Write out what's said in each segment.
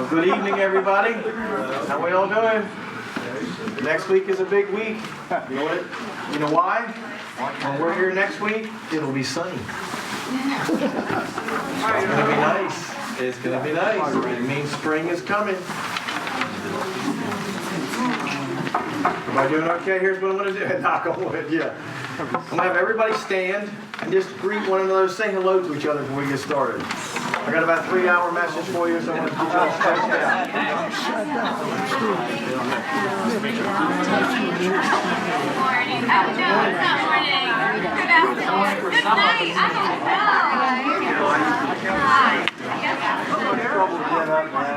Good evening, everybody. How we all doing? Next week is a big week. You know what? You know why? When we're here next week, it'll be sunny. It's gonna be nice. It's gonna be nice. It means spring is coming. Everybody doing okay? Here's what I'm gonna do. Knock on wood. Yeah. I'm gonna have everybody stand and just greet one another. Say hello to each other before we get started. I got about a 3-hour message for you, so I'm going to get you all stretched out. Good morning. Good afternoon. Good night. I don't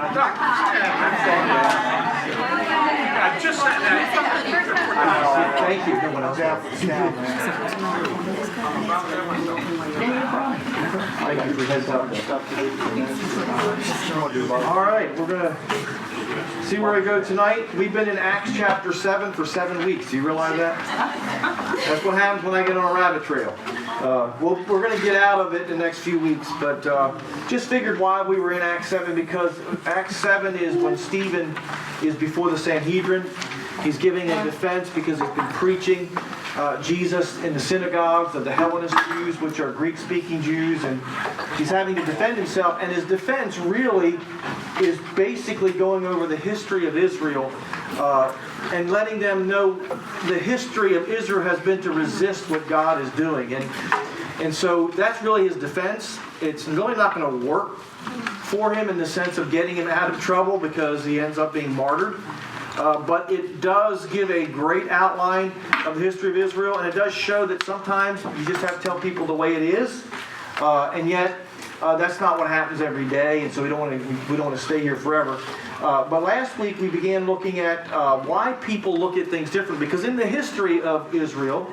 I just sat down. Thank you. No one else out. All right, we're going to see where we go tonight. We've been in Acts chapter 7 for 7 weeks. Do you realize that? That's what happens when I get on a rabbit trail. We're going to get out of it in the next few weeks, but just figured why we were in Acts 7, because Acts 7 is when Stephen is before the Sanhedrin. He's giving a defense because he's been preaching Jesus in the synagogues of the Hellenist Jews, which are Greek-speaking Jews, and he's having to defend himself. And his defense really is basically going over the history of Israel and letting them know the history of Israel has been to resist what God is doing. And so that's really his defense. It's really not going to work for him in the sense of getting him out of trouble because he ends up being martyred. But it does give a great outline of the history of Israel, and it does show that sometimes you just have to tell people the way it is, and yet that's not what happens every day, and so we don't want to stay here forever. But last week we began looking at why people look at things differently, because in the history of Israel,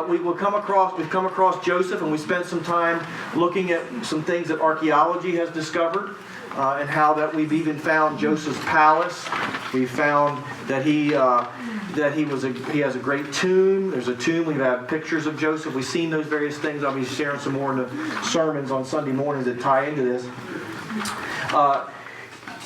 we've come across Joseph, and we spent some time looking at some things that archaeology has discovered. And how that we've even found Joseph's palace. We found that he has a great tomb. There's a tomb. We have pictures of Joseph. We've seen those various things. I'll be sharing some more in the sermons on Sunday mornings that tie into this.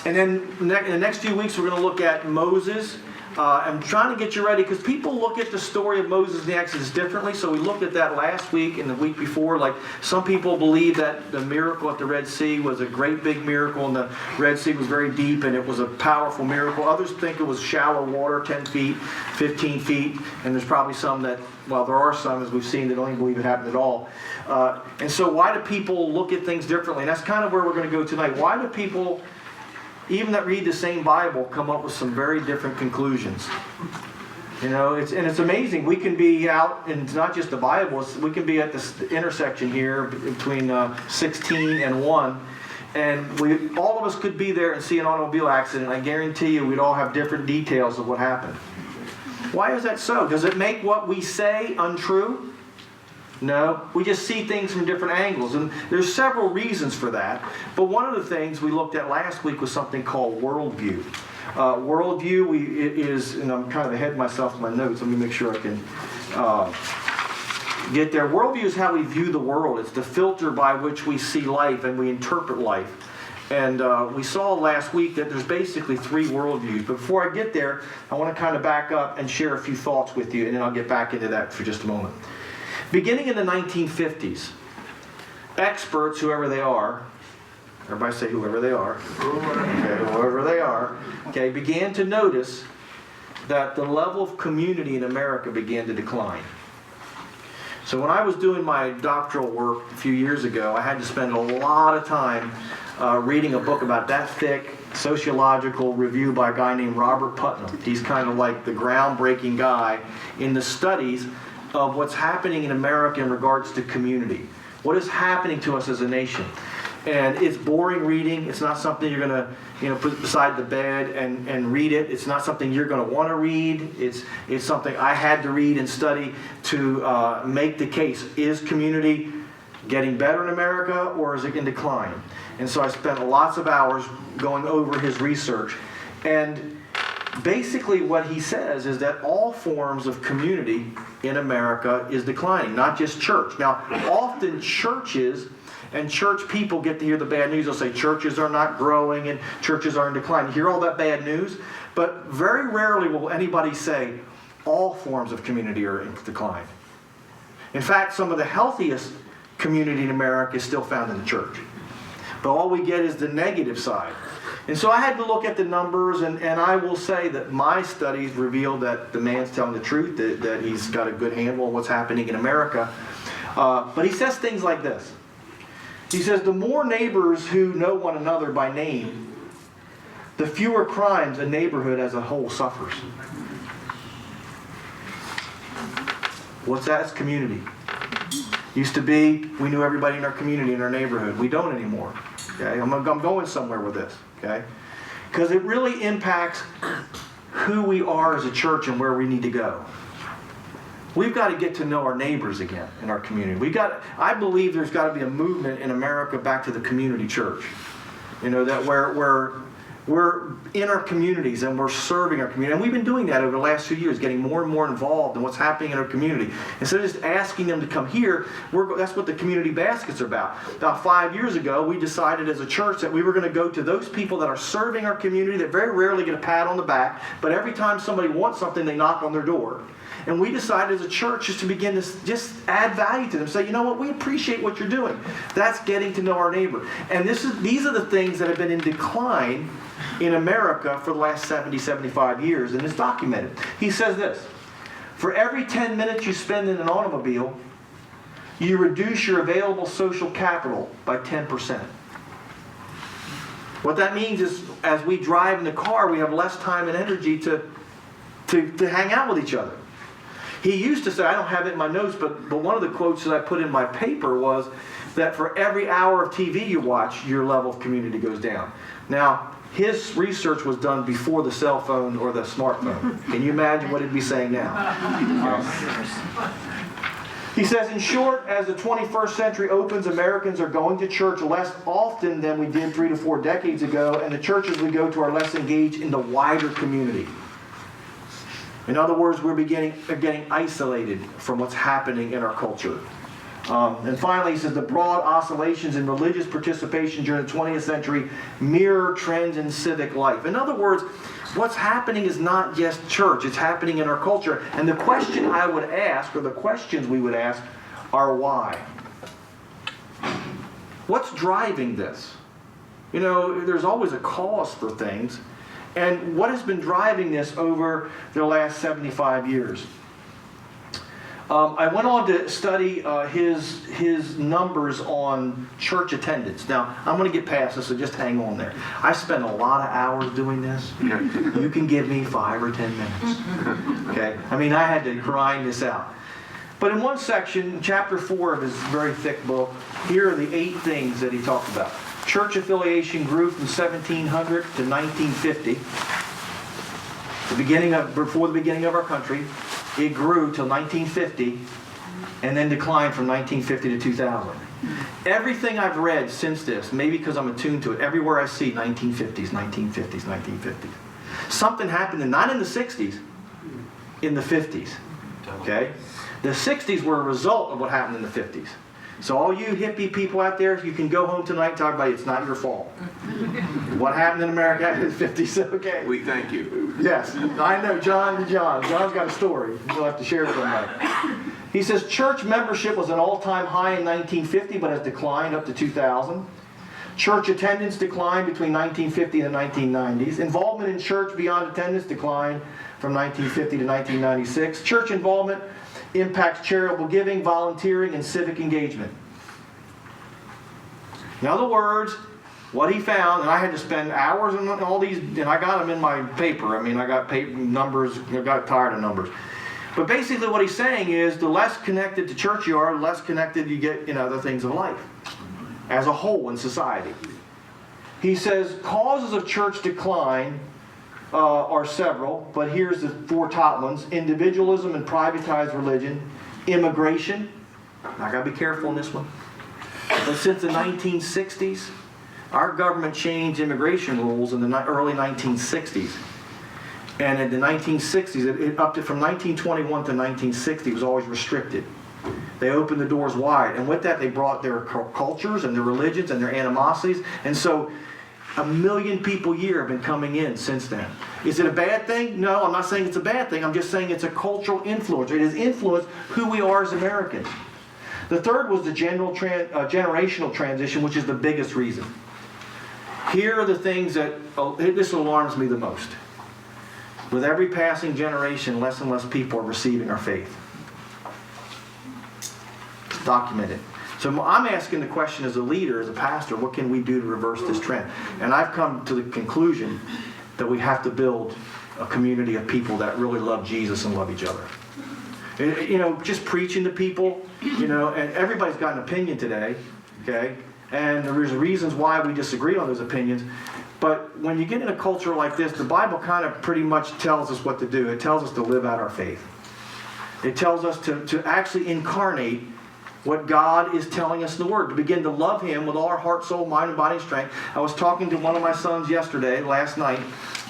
And then in the next few weeks, we're going to look at Moses. I'm trying to get you ready because people look at the story of Moses and the Exodus differently. So we looked at that last week and the week before. Like some people believe that the miracle at the Red Sea was a great big miracle and the Red Sea was very deep and it was a powerful miracle. Others think it was shallow water, 10 feet, 15 feet. And there's probably some that, well, there are some, as we've seen, that don't even believe it happened at all. And so why do people look at things differently? And that's kind of where we're going to go tonight. Why do people, even that read the same Bible, come up with some very different conclusions? You know, it's amazing. We can be out, and it's not just the Bible, we can be at this intersection here between 16 and 1, and all of us could be there and see an automobile accident. I guarantee you we'd all have different details of what happened. Why is that so? Does it make what we say untrue? No, we just see things from different angles, and there's several reasons for that. But one of the things we looked at last week was something called worldview. Worldview is, and I'm kind of ahead of myself in my notes. Let me make sure I can get there. Worldview is how we view the world. It's the filter by which we see life and we interpret life. And we saw last week that there's basically 3 worldviews. But before I get there, I want to kind of back up and share a few thoughts with you, and then I'll get back into that for just a moment. Beginning in the 1950s, experts, whoever they are, everybody say whoever they are, okay, whoever they are, okay, began to notice that the level of community in America began to decline. So when I was doing my doctoral work a few years ago, I had to spend a lot of time reading a book about that thick, sociological review by a guy named Robert Putnam. He's kind of like the groundbreaking guy in the studies of what's happening in America in regards to community. What is happening to us as a nation? And it's boring reading. It's not something you're going to put beside the bed and read it. It's not something you're going to want to read. It's something I had to read and study to make the case. Is community getting better in America, or is it in decline? And so I spent lots of hours going over his research. And basically what he says is that all forms of community in America is declining, not just church. Now, often churches and church people get to hear the bad news. They'll say churches are not growing and churches are in decline. You hear all that bad news, but very rarely will anybody say all forms of community are in decline. In fact, some of the healthiest community in America is still found in the church. But all we get is the negative side. And so I had to look at the numbers, and I will say that my studies revealed that the man's telling the truth, that he's got a good handle on what's happening in America. But he says things like this. He says, the more neighbors who know one another by name, the fewer crimes a neighborhood as a whole suffers. What's that? It's community. Used to be, we knew everybody in our community, in our neighborhood. We don't anymore. Okay, I'm going somewhere with this. Okay, because it really impacts who we are as a church and where we need to go. We've got to get to know our neighbors again in our community. I believe there's got to be a movement in America back to the community church. You know, that where we're in our communities and we're serving our community. And we've been doing that over the last few years, getting more and more involved in what's happening in our community. Instead of just asking them to come here, that's what the community baskets are about. About 5 years ago, we decided as a church that we were going to go to those people that are serving our community that very rarely get a pat on the back, but every time somebody wants something, they knock on their door. And we decided as a church just to begin to just add value to them. Say, you know what, we appreciate what you're doing. That's getting to know our neighbor. And these are the things that have been in decline in America for the last 70, 75 years, and it's documented. He says this, for every 10 minutes you spend in an automobile, you reduce your available social capital by 10%. What that means is, as we drive in the car, we have less time and energy to hang out with each other. He used to say, I don't have it in my notes, but one of the quotes that I put in my paper was that for every hour of TV you watch, your level of community goes down. Now, his research was done before the cell phone or the smartphone. Can you imagine what he'd be saying now? He says, in short, as the 21st century opens, Americans are going to church less often than we did 3 to 4 decades ago, and the churches we go to are less engaged in the wider community. In other words, we're getting isolated from what's happening in our culture. And finally, he says, the broad oscillations in religious participation during the 20th century mirror trends in civic life. In other words, what's happening is not just church, it's happening in our culture. And the question I would ask, or the questions we would ask, are why? What's driving this? You know, there's always a cause for things. And what has been driving this over the last 75 years? I went on to study his numbers on church attendance. Now, I'm going to get past this, so just hang on there. I spent a lot of hours doing this. You can give me 5 or 10 minutes. Okay? I mean, I had to grind this out. But in one section, chapter 4 of his very thick book, here are the 8 things that he talked about. Church affiliation grew from 1700 to 1950. Before the beginning of our country, it grew till 1950, and then declined from 1950 to 2000. Everything I've read since this, maybe because I'm attuned to it, everywhere I see 1950s, 1950s, 1950s. Something happened, not in the 60s, in the 50s. Okay? The 60s were a result of what happened in the 50s. So all you hippie people out there, you can go home tonight and talk about it. It's not your fault. What happened in America in the 50s, okay? We thank you. Yes, I know. John's got a story. We'll have to share it with him. He says, church membership was an all-time high in 1950, but has declined up to 2000. Church attendance declined between 1950 and the 1990s. Involvement in church beyond attendance declined from 1950 to 1996. Church involvement impacts charitable giving, volunteering, and civic engagement. In other words, what he found, and I had to spend hours on all these, and I got them in my paper. I mean, I got paper numbers, I got tired of numbers. But basically what he's saying is, the less connected to church you are, the less connected you get in other things of life, as a whole in society. He says, causes of church decline are several, but here's the 4 top ones. Individualism and privatized religion. Immigration. I got to be careful on this one. But since the 1960s, our government changed immigration rules in the early 1960s. And in the 1960s, from 1921 to 1960, it was always restricted. They opened the doors wide. And with that, they brought their cultures and their religions and their animosities. And so 1 million people a year have been coming in since then. Is it a bad thing? No, I'm not saying it's a bad thing. I'm just saying it's a cultural influence. It has influenced who we are as Americans. The third was the generational transition, which is the biggest reason. Here are the things that, this alarms me the most. With every passing generation, less and less people are receiving our faith. It's documented. So I'm asking the question as a leader, as a pastor, what can we do to reverse this trend? And I've come to the conclusion that we have to build a community of people that really love Jesus and love each other. You know, just preaching to people, you know, and everybody's got an opinion today, okay? And there's reasons why we disagree on those opinions. But when you get in a culture like this, the Bible kind of pretty much tells us what to do. It tells us to live out our faith. It tells us to actually incarnate what God is telling us in the Word, to begin to love Him with all our heart, soul, mind, and body and strength. I was talking to one of my sons last night.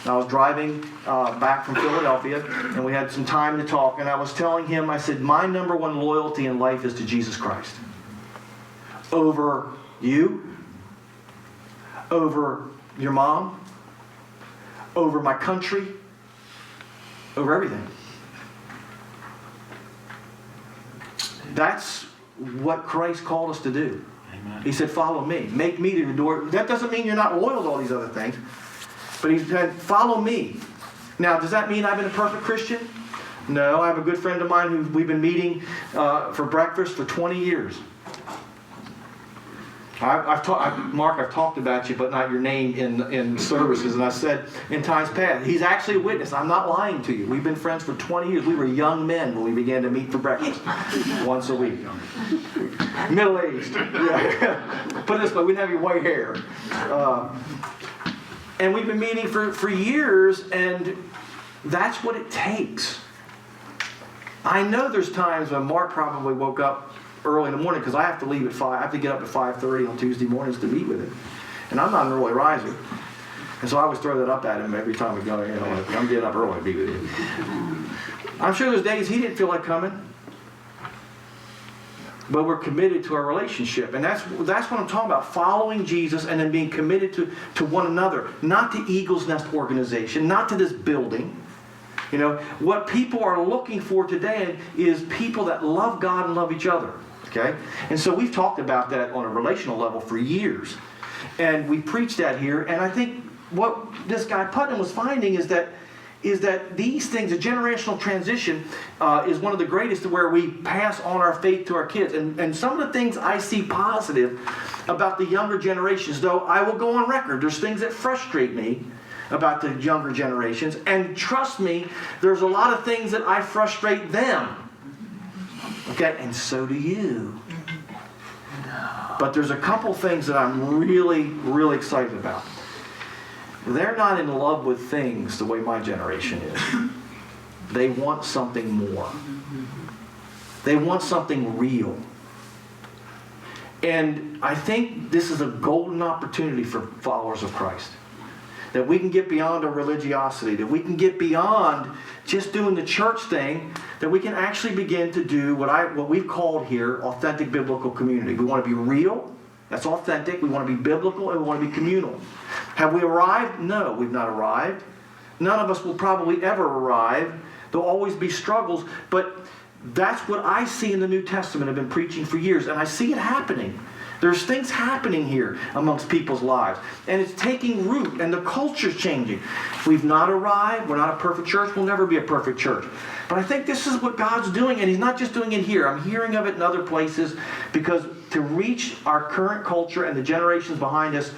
I was driving back from Philadelphia, and we had some time to talk, and I was telling him, I said, my number one loyalty in life is to Jesus Christ. Over you, over your mom, over my country, over everything. That's what Christ called us to do. Amen. He said, follow me. Make me the door. That doesn't mean you're not loyal to all these other things. But he said, follow me. Now, does that mean I've been a perfect Christian? No. I have a good friend of mine who we've been meeting for breakfast for 20 years. Mark, I've talked about you, but not your name in services. And I said in times past, he's actually a witness. I'm not lying to you. We've been friends for 20 years. We were young men when we began to meet for breakfast once a week. Middle-aged. Yeah. Put it this way, we didn't have your white hair. And we've been meeting for years, and that's what it takes. I know there's times when Mark probably woke up early in the morning because I have to leave at 5. I have to get up at 5:30 on Tuesday mornings to meet with him. And I'm not an early riser. And so I always throw that up at him every time we go, you know, I'm getting up early to be with you. I'm sure there's days he didn't feel like coming. But we're committed to our relationship. And that's what I'm talking about. Following Jesus and then being committed to one another. Not to Eagle's Nest organization. Not to this building. You know, what people are looking for today is people that love God and love each other. Okay? And so we've talked about that on a relational level for years. And we preach that here. And I think what this guy Putnam was finding is that these things, a generational transition, is one of the greatest where we pass on our faith to our kids. And some of the things I see positive about the younger generations, though I will go on record, there's things that frustrate me about the younger generations. And trust me, there's a lot of things that I frustrate them. Okay, and so do you. But there's a couple things that I'm really, really excited about. They're not in love with things the way my generation is. They want something more. They want something real. And I think this is a golden opportunity for followers of Christ. That we can get beyond our religiosity, that we can get beyond just doing the church thing, that we can actually begin to do what we've called here authentic biblical community. We want to be real, that's authentic, we want to be biblical, and we want to be communal. Have we arrived? No, we've not arrived. None of us will probably ever arrive. There'll always be struggles, but that's what I see in the New Testament. I've been preaching for years, and I see it happening. There's things happening here amongst people's lives. And it's taking root, and the culture's changing. We've not arrived. We're not a perfect church. We'll never be a perfect church. But I think this is what God's doing, and He's not just doing it here. I'm hearing of it in other places, because to reach our current culture and the generations behind us,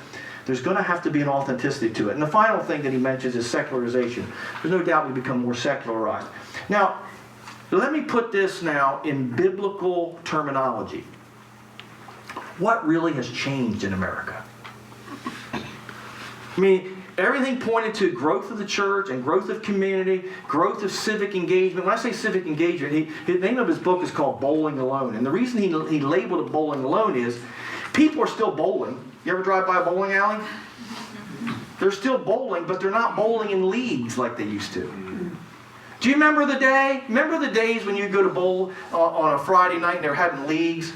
there's going to have to be an authenticity to it. And the final thing that he mentions is secularization. There's no doubt we become more secularized. Now, let me put this now in biblical terminology. What really has changed in America? I mean, everything pointed to growth of the church and growth of community, growth of civic engagement. When I say civic engagement, the name of his book is called Bowling Alone. And the reason he labeled it Bowling Alone is people are still bowling. You ever drive by a bowling alley? They're still bowling, but they're not bowling in leagues like they used to. Do you remember the day? Remember the days when you go to bowl on a Friday night and they're having leagues?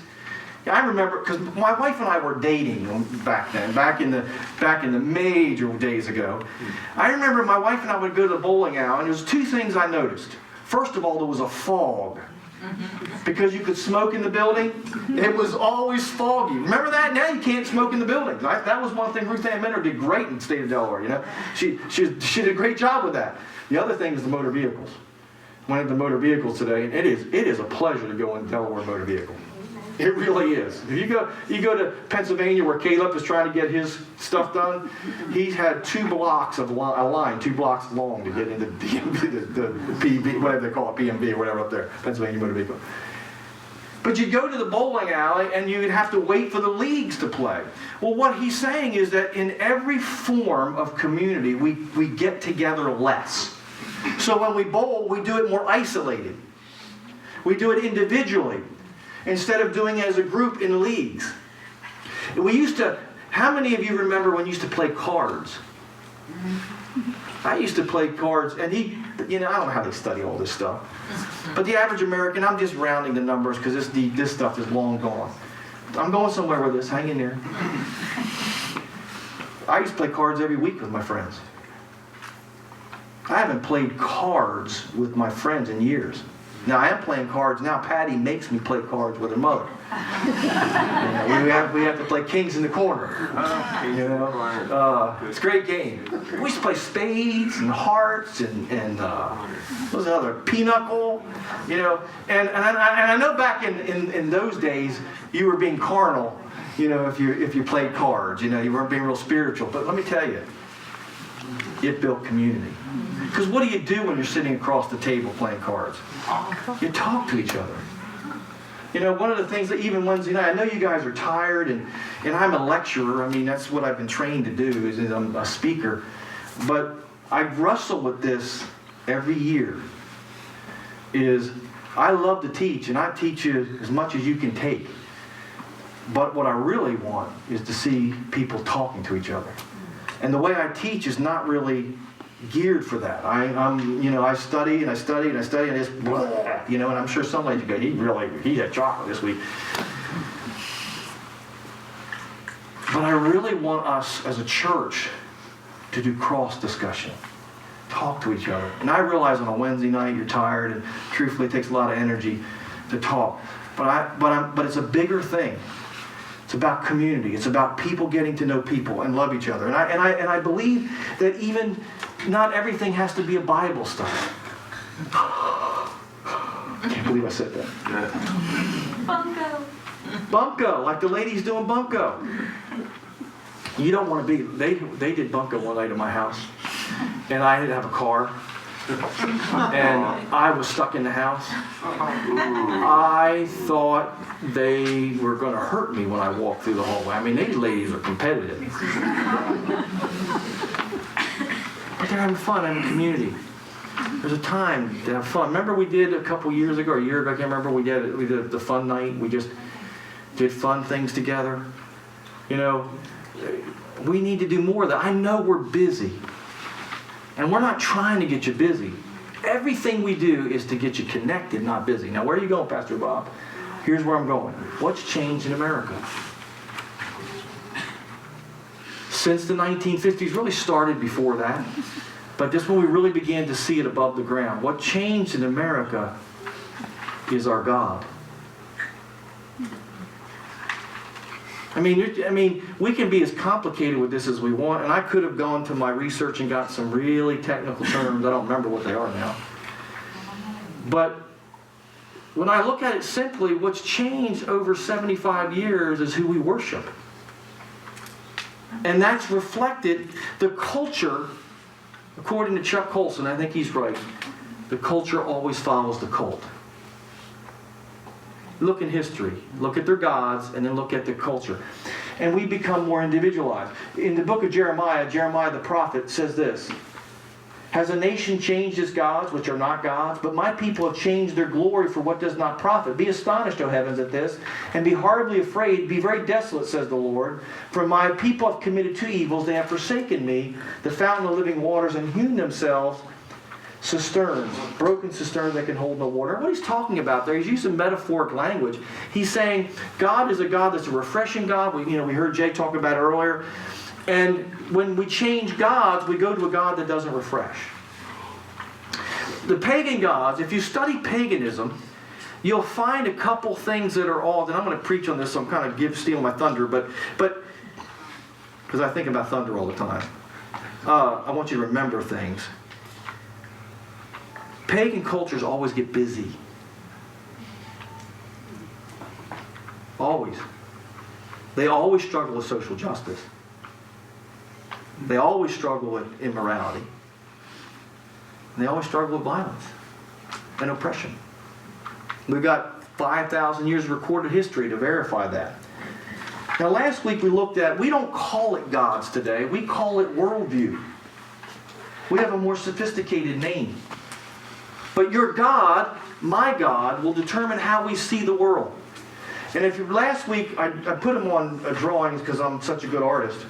Yeah, I remember because my wife and I were dating back then, back in the major days ago. I remember my wife and I would go to the bowling alley, and there was two things I noticed. First of all, there was a fog. Because you could smoke in the building, it was always foggy. Remember that? Now you can't smoke in the building. That was one thing Ruth Ann Minter did great in the state of Delaware. You know, she did a great job with that. The other thing is the motor vehicles. Went into motor vehicles today, and it is a pleasure to go in Delaware motor vehicle. It really is. If you go to Pennsylvania where Caleb is trying to get his stuff done, he's had 2 blocks of a line 2 blocks long to get into the PB, whatever they call it, PMV or whatever up there, Pennsylvania Motor Vehicle. But you'd go to the bowling alley and you'd have to wait for the leagues to play. Well, what he's saying is that in every form of community, we get together less. So when we bowl, we do it more isolated. We do it individually, instead of doing it as a group in leagues. We used to, how many of you remember when you used to play cards? I used to play cards, and I don't know how they study all this stuff. But the average American, I'm just rounding the numbers because this stuff is long gone. I'm going somewhere with this, hang in there. I used to play cards every week with my friends. I haven't played cards with my friends in years. Now, I am playing cards now. Patty makes me play cards with her mother. We have to play kings in the corner. It's a great game. We used to play spades and hearts and what was the other? Pinochle. And I know back in those days you were being carnal. If you played cards, you weren't being real spiritual. But let me tell you, it built community. Because what do you do when you're sitting across the table playing cards? You talk to each other. One of the things that even Wednesday night, I know you guys are tired, and I'm a lecturer. I mean, that's what I've been trained to do, is I'm a speaker. But I wrestle with this every year, is I love to teach, and I teach you as much as you can take. But what I really want is to see people talking to each other. And the way I teach is not really geared for that. I study and I study and I study and it's blah, and I'm sure somebody go, he had chocolate this week. But I really want us as a church to do cross discussion. Talk to each other. And I realize on a Wednesday night you're tired, and truthfully it takes a lot of energy to talk. But it's a bigger thing. It's about community. It's about people getting to know people and love each other. And I believe that even not everything has to be a Bible study. I can't believe I said that. Bunko. Bunko, like the ladies doing bunko. You don't want to be. They did bunko one night at my house, and I didn't have a car, and I was stuck in the house. I thought they were going to hurt me when I walked through the hallway. I mean, these ladies are competitive. But they're having fun in the community. There's a time to have fun. Remember we did a couple years ago, or a year ago, I can't remember, we did the fun night. We just did fun things together. We need to do more of that. I know we're busy. And we're not trying to get you busy. Everything we do is to get you connected, not busy. Now, where are you going, Pastor Bob? Here's where I'm going. What's changed in America? Since the 1950s, really started before that. But this is when we really began to see it above the ground. What changed in America is our God. I mean, we can be as complicated with this as we want, and I could have gone to my research and got some really technical terms. I don't remember what they are now. But when I look at it simply, what's changed over 75 years is who we worship. And that's reflected, the culture, according to Chuck Colson, I think he's right, the culture always follows the cult. Look in history, look at their gods, and then look at the culture. And we become more individualized. In the book of Jeremiah, Jeremiah the prophet says this: "Has a nation changed its gods, which are not gods? But my people have changed their glory for what does not profit. Be astonished, O heavens, at this, and be horribly afraid. Be very desolate, says the Lord. For my people have committed two evils. They have forsaken me, the fountain of living waters, and hewn themselves cisterns, broken cisterns that can hold no water. What he's talking about there, he's using metaphoric language. He's saying God is a God that's a refreshing God. We heard Jay talk about it earlier. And when we change gods, we go to a God that doesn't refresh. The pagan gods, if you study paganism, you'll find a couple things that are and I'm going to preach on this, so I'm kind of stealing my thunder, but because I think about thunder all the time. I want you to remember things. Pagan cultures always get busy. Always. They always struggle with social justice. They always struggle with immorality. They always struggle with violence and oppression. We've got 5,000 years of recorded history to verify that. Now last week we looked at, we don't call it gods today, we call it worldview. We have a more sophisticated name. But your God, my God, will determine how we see the world. And if last week, I put them on drawings because I'm such a good artist.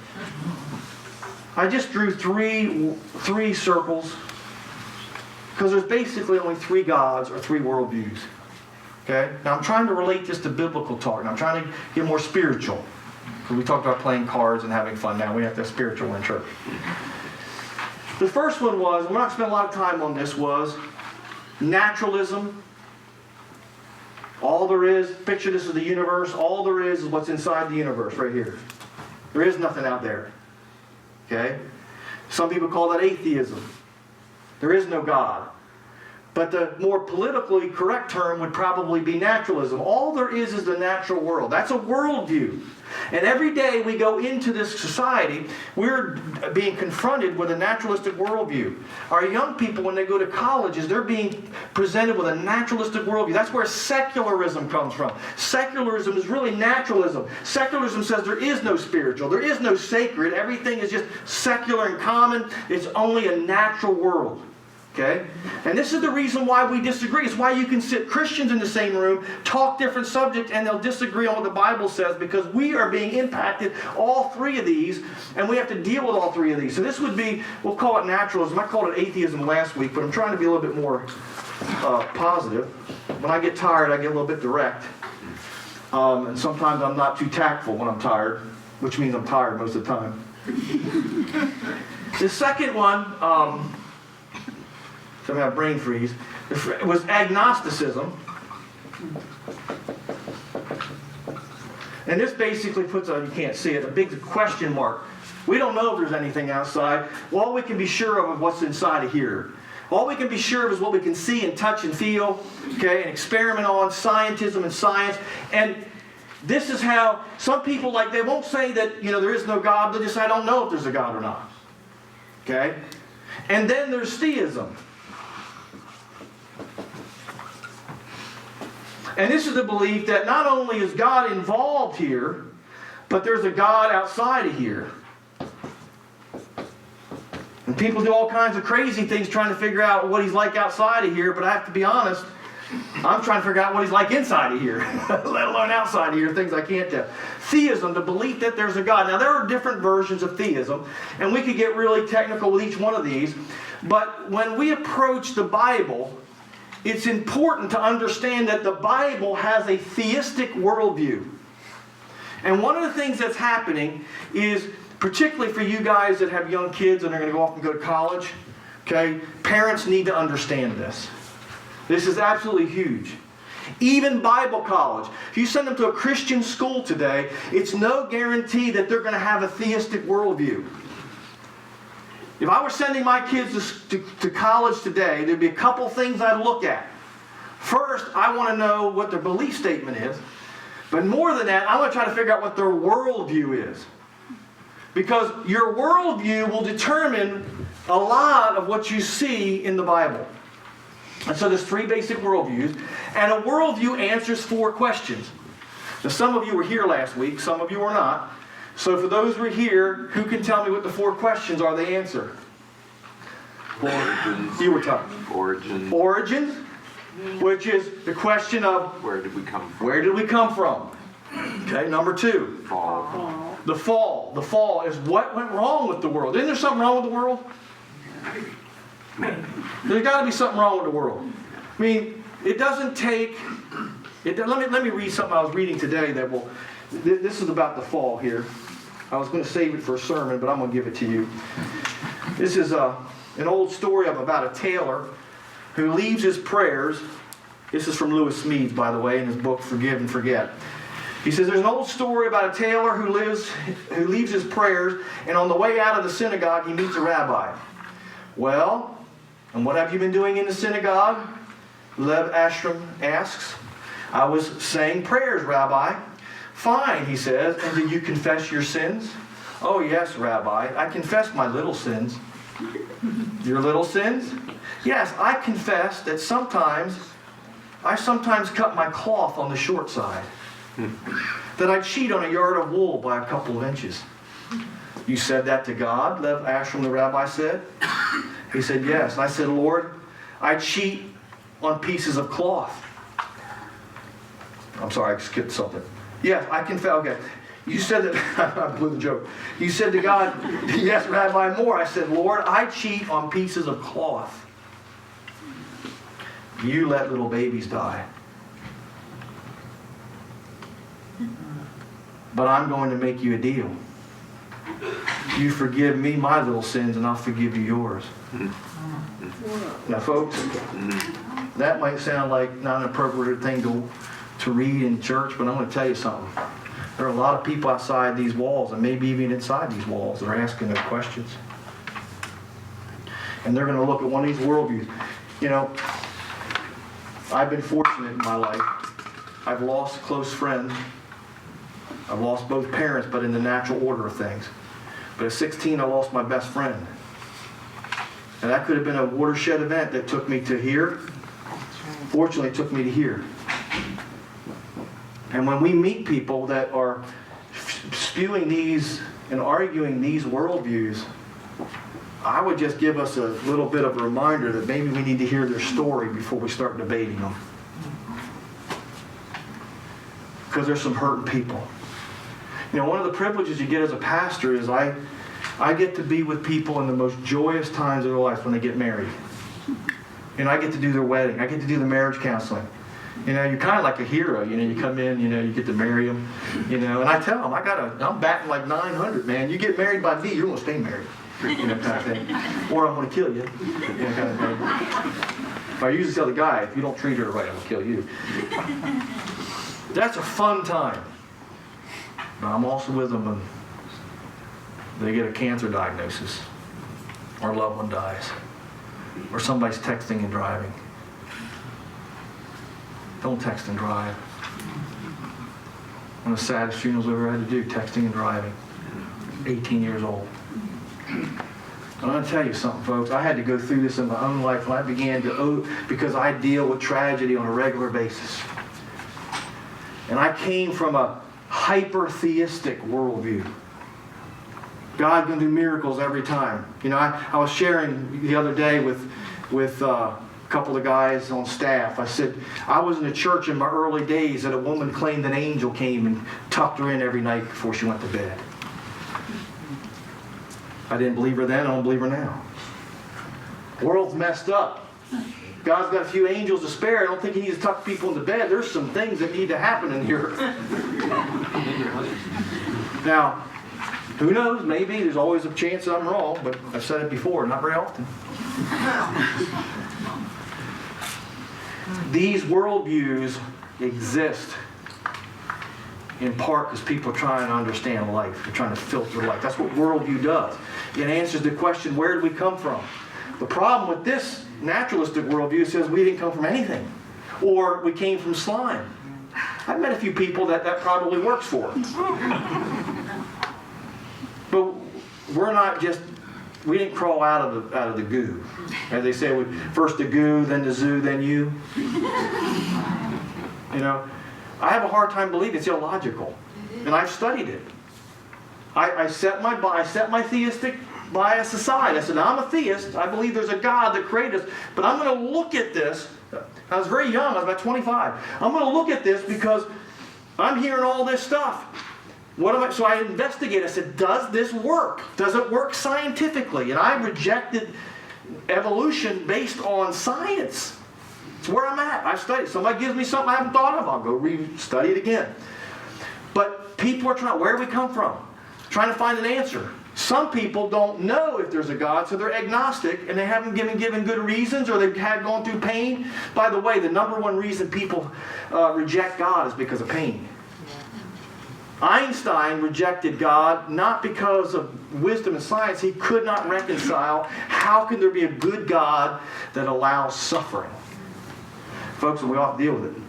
I just drew three circles because there's basically only 3 gods or 3 worldviews. Okay? Now I'm trying to relate this to biblical talk, and I'm trying to get more spiritual. Because we talked about playing cards and having fun now. We have to have spiritual in church. The first one was, and we're not spending a lot of time on this, was naturalism. All there is, picture this as the universe, all there is what's inside the universe right here. There is nothing out there. Okay? Some people call that atheism. There is no God. But the more politically correct term would probably be naturalism. All there is the natural world. That's a worldview. And every day we go into this society, we're being confronted with a naturalistic worldview. Our young people, when they go to colleges, they're being presented with a naturalistic worldview. That's where secularism comes from. Secularism is really naturalism. Secularism says there is no spiritual, there is no sacred. Everything is just secular and common. It's only a natural world. Okay? And this is the reason why we disagree. It's why you can sit Christians in the same room, talk different subjects, and they'll disagree on what the Bible says, because we are being impacted, all 3 of these, and we have to deal with all 3 of these. So this would be, we'll call it naturalism. I called it atheism last week, but I'm trying to be a little bit more positive. When I get tired, I get a little bit direct. And sometimes I'm not too tactful when I'm tired, which means I'm tired most of the time. The second one, some have brain freeze, was agnosticism. And this basically puts you can't see it, a big question mark. We don't know if there's anything outside. All we can be sure of is what's inside of here. All we can be sure of is what we can see and touch and feel, okay, and experiment on, scientism and science. And this is how some people, they won't say that, there is no God. They just say, I don't know if there's a God or not. Okay? And then there's theism. And this is the belief that not only is God involved here, but there's a God outside of here. And people do all kinds of crazy things trying to figure out what he's like outside of here, but I have to be honest, I'm trying to figure out what he's like inside of here, let alone outside of here, things I can't tell. Theism, the belief that there's a God. Now, there are different versions of theism, and we could get really technical with each one of these, but when we approach the Bible, it's important to understand that the Bible has a theistic worldview. And one of the things that's happening is, particularly for you guys that have young kids and are going to go off and go to college, okay, parents need to understand this. This is absolutely huge. Even Bible college. If you send them to a Christian school today, it's no guarantee that they're going to have a theistic worldview. If I were sending my kids to college today, there'd be a couple things I'd look at. First, I want to know what their belief statement is. But more than that, I want to try to figure out what their worldview is. Because your worldview will determine a lot of what you see in the Bible. And so there's 3 basic worldviews. And a worldview answers 4 questions. Now, some of you were here last week, some of you were not. So for those who are here, who can tell me what the 4 questions are they answer? Origins. You were talking. Origins. Origins, which is the question of Where did we come from? where did we come from? Okay, number 2. Fall. The fall. The fall is what went wrong with the world. Isn't there something wrong with the world? There's got to be something wrong with the world. I mean, it doesn't take... let me read something I was reading today that will... This is about the fall here. I was going to save it for a sermon, but I'm going to give it to you. This is an old story about a tailor who leaves his prayers. This is from Lewis Smedes, by the way, in his book, Forgive and Forget. He says, there's an old story about a tailor who leaves his prayers, and on the way out of the synagogue, he meets a rabbi. Well, and what have you been doing in the synagogue? Lev Ashram asks. I was saying prayers, Rabbi. Fine, he says. And did you confess your sins? Oh, yes, Rabbi. I confess my little sins. Your little sins? Yes, I confess that I sometimes cut my cloth on the short side. That I cheat on a yard of wool by a couple of inches. You said that to God, Lev Ashram, the rabbi said. He said, yes. I said, Lord, I cheat on pieces of cloth. I'm sorry, I skipped something. Yes, I confess. Okay. You said that, I blew the joke. You said to God, yes, Rabbi, more. I said, Lord, I cheat on pieces of cloth. You let little babies die. But I'm going to make you a deal. You forgive me my little sins, and I'll forgive you yours. Now, folks, that might sound like not an appropriate thing to read in church, but I'm going to tell you something. There are a lot of people outside these walls, and maybe even inside these walls, that are asking those questions. And they're going to look at one of these worldviews. You know, I've been fortunate in my life. I've lost close friends. I've lost both parents, but in the natural order of things. But at 16, I lost my best friend. And that could have been a watershed event that took me to here. Fortunately, it took me to here. And when we meet people that are spewing these and arguing these worldviews, I would just give us a little bit of a reminder that maybe we need to hear their story before we start debating them. Because there's some hurting people. You know, one of the privileges you get as a pastor is I get to be with people in the most joyous times of their life when they get married. And I get to do their wedding. I get to do the marriage counseling. You know, you're kind of like a hero. You know, you come in, you know, you get to marry them. You know, and I tell them, I'm batting like 900, man. You get married by me, you're going to stay married. You know, kind of thing. Or I'm going to kill you. You know, kind of thing. I usually tell the guy, if you don't treat her right, I'm going to kill you. That's a fun time. But I'm also with them when they get a cancer diagnosis, or a loved one dies, or somebody's texting and driving. Don't text and drive. One of the saddest funerals I've ever had to do, texting and driving. 18 years old. I'm going to tell you something, folks. I had to go through this in my own life when I began to, because I deal with tragedy on a regular basis. And I came from a hyper-theistic worldview. God can do miracles every time. You know, I was sharing the other day with a couple of guys on staff. I said, I was in a church in my early days that a woman claimed an angel came and tucked her in every night before she went to bed. I didn't believe her then, I don't believe her now. The world's messed up. God's got a few angels to spare. I don't think he needs to tuck people into bed. There's some things that need to happen in here. Now, who knows? Maybe there's always a chance that I'm wrong, but I've said it before, not very often. These worldviews exist in part because people are trying to understand life. They're trying to filter life. That's what worldview does. It answers the question, where did we come from? The problem with this naturalistic worldview says we didn't come from anything. Or we came from slime. I've met a few people that probably works for. But we're not just, we didn't crawl out of the goo. As they say, first the goo, then the zoo, then you. You know, I have a hard time believing it's illogical. And I've studied it. I set my theistic bias aside. I said, I'm a theist. I believe there's a God that created us. But I'm going to look at this. I was very young. I was about 25. I'm going to look at this because I'm hearing all this stuff. So I investigated. I said, does this work? Does it work scientifically? And I rejected evolution based on science. It's where I'm at. I've studied. Somebody gives me something I haven't thought of, I'll go study it again. But people are trying, where do we come from? Trying to find an answer. Some people don't know if there's a God, so they're agnostic, and they haven't given good reasons, or they've gone through pain. By the way, the number one reason people reject God is because of pain. Einstein rejected God not because of wisdom and science. He could not reconcile how can there be a good God that allows suffering. Folks, we all have to deal with it.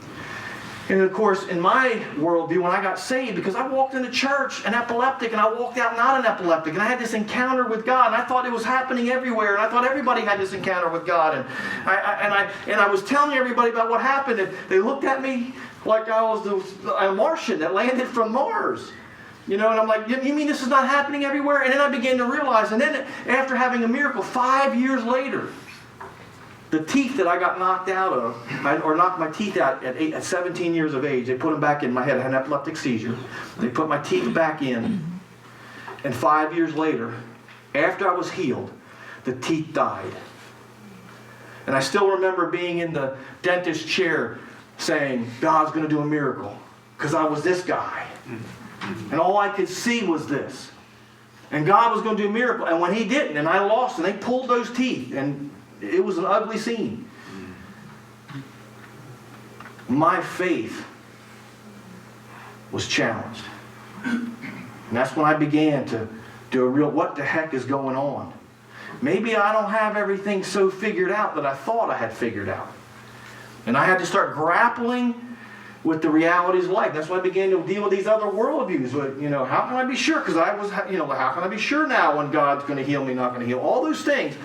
And of course, in my worldview, when I got saved, because I walked into church an epileptic and I walked out not an epileptic, and I had this encounter with God, and I thought it was happening everywhere, and I thought everybody had this encounter with God, and I was telling everybody about what happened, and they looked at me like I was a Martian that landed from Mars. You know, and I'm like, you mean this is not happening everywhere? And then I began to realize, and then after having a miracle 5 years later, the teeth that I got knocked out of, or knocked my teeth out at 17 years of age, they put them back in my head. I had an epileptic seizure. They put my teeth back in. And 5 years later, after I was healed, the teeth died. And I still remember being in the dentist chair saying, God's going to do a miracle. Because I was this guy. And all I could see was this. And God was going to do a miracle. And when he didn't, and I lost, and they pulled those teeth, and it was an ugly scene. My faith was challenged. And that's when I began to do a real, what the heck is going on? Maybe I don't have everything so figured out that I thought I had figured out. And I had to start grappling with the realities of life. That's when I began to deal with these other worldviews. You know, how can I be sure? Because I was, you know, how can I be sure now when God's going to heal me, not going to heal? All those things.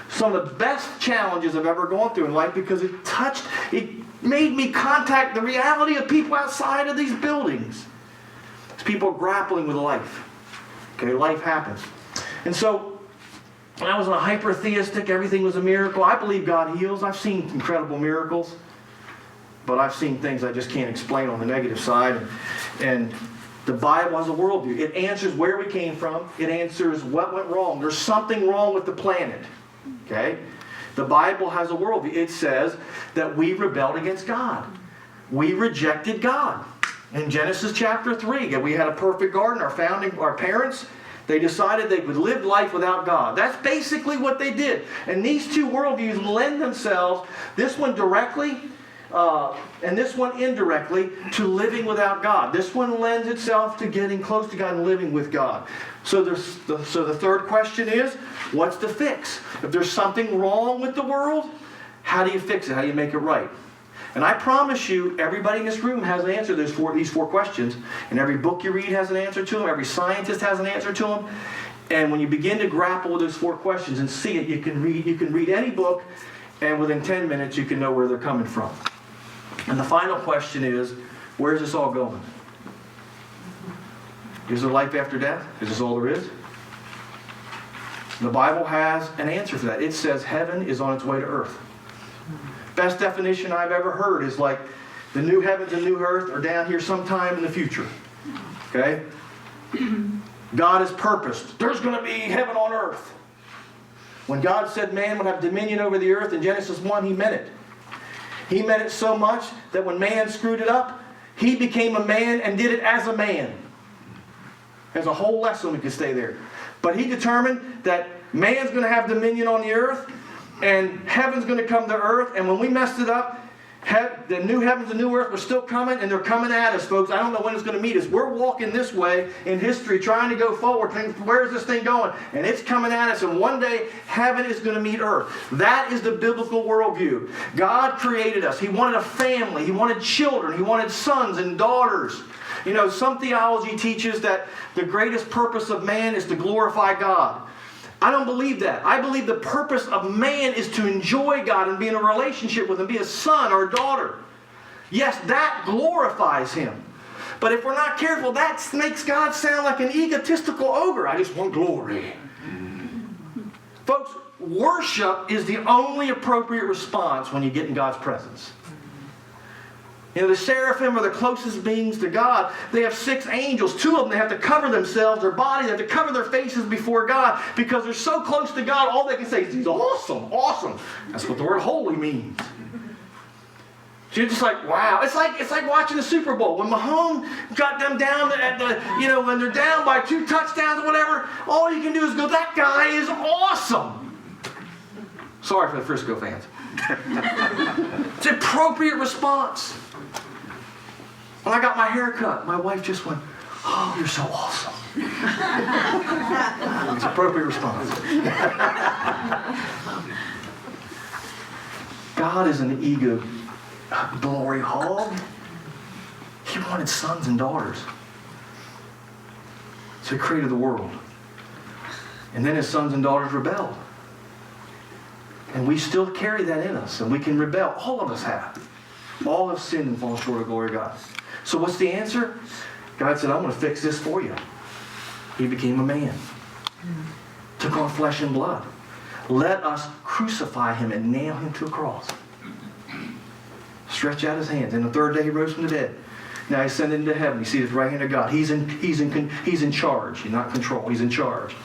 Some of the best challenges I've ever gone through in life, because it made me contact the reality of people outside of these buildings. It's people grappling with life. Okay, life happens. And so, when I was in a hyper-theistic, everything was a miracle. I believe God heals. I've seen incredible miracles. But I've seen things I just can't explain on the negative side. And the Bible has a worldview. It answers where we came from. It answers what went wrong. There's something wrong with the planet. Okay? The Bible has a worldview. It says that we rebelled against God. We rejected God. In Genesis chapter 3, we had a perfect garden. Our parents, they decided they would live life without God. That's basically what they did. And these two worldviews lend themselves, this one directly and this one indirectly, to living without God. This one lends itself to getting close to God and living with God. So the third question is, what's the fix? If there's something wrong with the world, how do you fix it? How do you make it right? And I promise you, everybody in this room has an answer to these four questions. And every book you read has an answer to them. Every scientist has an answer to them. And when you begin to grapple with those four questions and see it, you can read any book, and within 10 minutes you can know where they're coming from. And the final question is, where's this all going? Is there life after death? Is this all there is? The Bible has an answer for that. It says heaven is on its way to earth. Best definition I've ever heard is like the new heavens and new earth are down here sometime in the future. Okay? God has purposed. There's going to be heaven on earth. When God said man would have dominion over the earth in Genesis 1, he meant it. He meant it so much that when man screwed it up, he became a man and did it as a man. There's a whole lesson we could stay there. But he determined that man's going to have dominion on the earth, and heaven's going to come to earth. And when we messed it up, the new heavens and new earth were still coming, and they're coming at us, folks. I don't know when it's going to meet us. We're walking this way in history, trying to go forward. Where's this thing going? And it's coming at us, and one day, heaven is going to meet earth. That is the biblical worldview. God created us. He wanted a family. He wanted children. He wanted sons and daughters. You know, some theology teaches that the greatest purpose of man is to glorify God. I don't believe that. I believe the purpose of man is to enjoy God and be in a relationship with Him, be a son or a daughter. Yes, that glorifies Him. But if we're not careful, that makes God sound like an egotistical ogre. I just want glory. Folks, worship is the only appropriate response when you get in God's presence. You know, the seraphim are the closest beings to God. They have 6 angels. 2 of them, they have to cover themselves, their bodies, they have to cover their faces before God because they're so close to God, all they can say is, he's awesome, awesome. That's what the word holy means. So you're just like, wow. It's like watching the Super Bowl. When Mahomes got them down at when they're down by 2 touchdowns or whatever, all you can do is go, that guy is awesome. Sorry for the Frisco fans. It's an appropriate response. When I got my hair cut, my wife just went, oh, you're so awesome. It's an appropriate response. God is an ego glory hog. He wanted sons and daughters. So he created the world. And then his sons and daughters rebelled. And we still carry that in us. And we can rebel. All of us have. All have sinned and fallen short of the glory of God. So what's the answer? God said, I'm going to fix this for you. He became a man. Took on flesh and blood. Let us crucify him and nail him to a cross. Stretch out his hands. And the 3rd day he rose from the dead. Now he's ascended into heaven. You see his right hand of God. He's in charge. He's not control. He's in charge.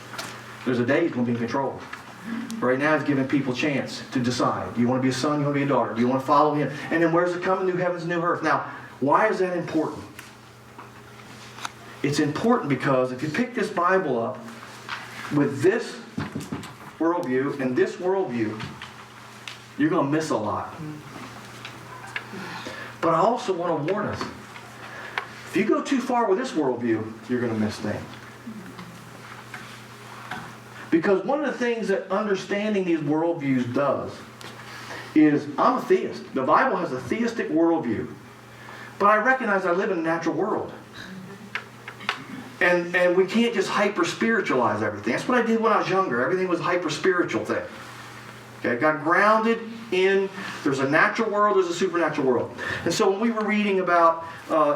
There's a day he's going to be in control. Right now he's giving people a chance to decide. Do you want to be a son? Do you want to be a daughter? Do you want to follow him? And then where's it coming? New heavens, new earth. Now, why is that important? It's important because if you pick this Bible up with this worldview and this worldview, you're going to miss a lot. But I also want to warn us. If you go too far with this worldview, you're going to miss things. Because one of the things that understanding these worldviews does is, I'm a theist. The Bible has a theistic worldview. But I recognize I live in a natural world. And we can't just hyper-spiritualize everything. That's what I did when I was younger. Everything was a hyper-spiritual thing. Okay, I got grounded in, there's a natural world, there's a supernatural world. And so when we were reading about,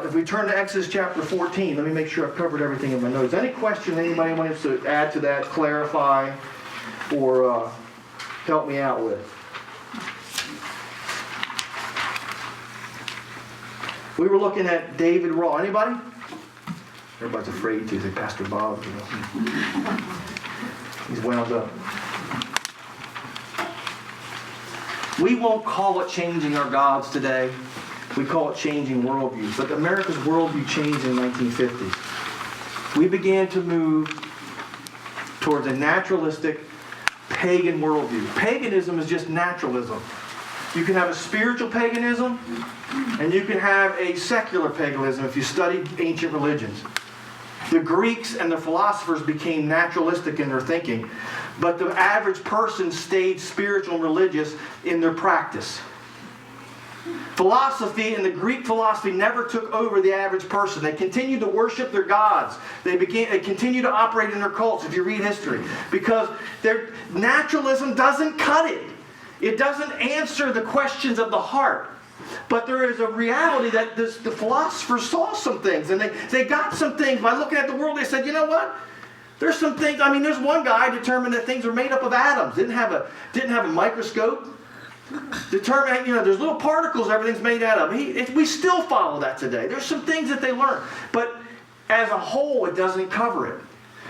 if we turn to Exodus chapter 14, let me make sure I've covered everything in my notes. Any question anybody wants to add to that, clarify, or help me out with? We were looking at David Raw. Anybody? Everybody's afraid to. Say, Pastor Bob, you know. He's wound up. We won't call it changing our gods today. We call it changing worldviews. But America's worldview changed in the 1950s. We began to move towards a naturalistic, pagan worldview. Paganism is just naturalism. You can have a spiritual paganism, and you can have a secular paganism if you study ancient religions. The Greeks and the philosophers became naturalistic in their thinking, but the average person stayed spiritual and religious in their practice. Philosophy and the Greek philosophy never took over the average person. They continued to worship their gods. They continued to operate in their cults, if you read history, because their naturalism doesn't cut it. It doesn't answer the questions of the heart. But there is a reality that the philosophers saw some things, and they got some things by looking at the world. They said, you know what? There's some things. I mean, there's one guy determined that things are made up of atoms. Didn't have a microscope. Determined, you know, there's little particles. Everything's made out of. We still follow that today. There's some things that they learned, but as a whole, it doesn't cover it.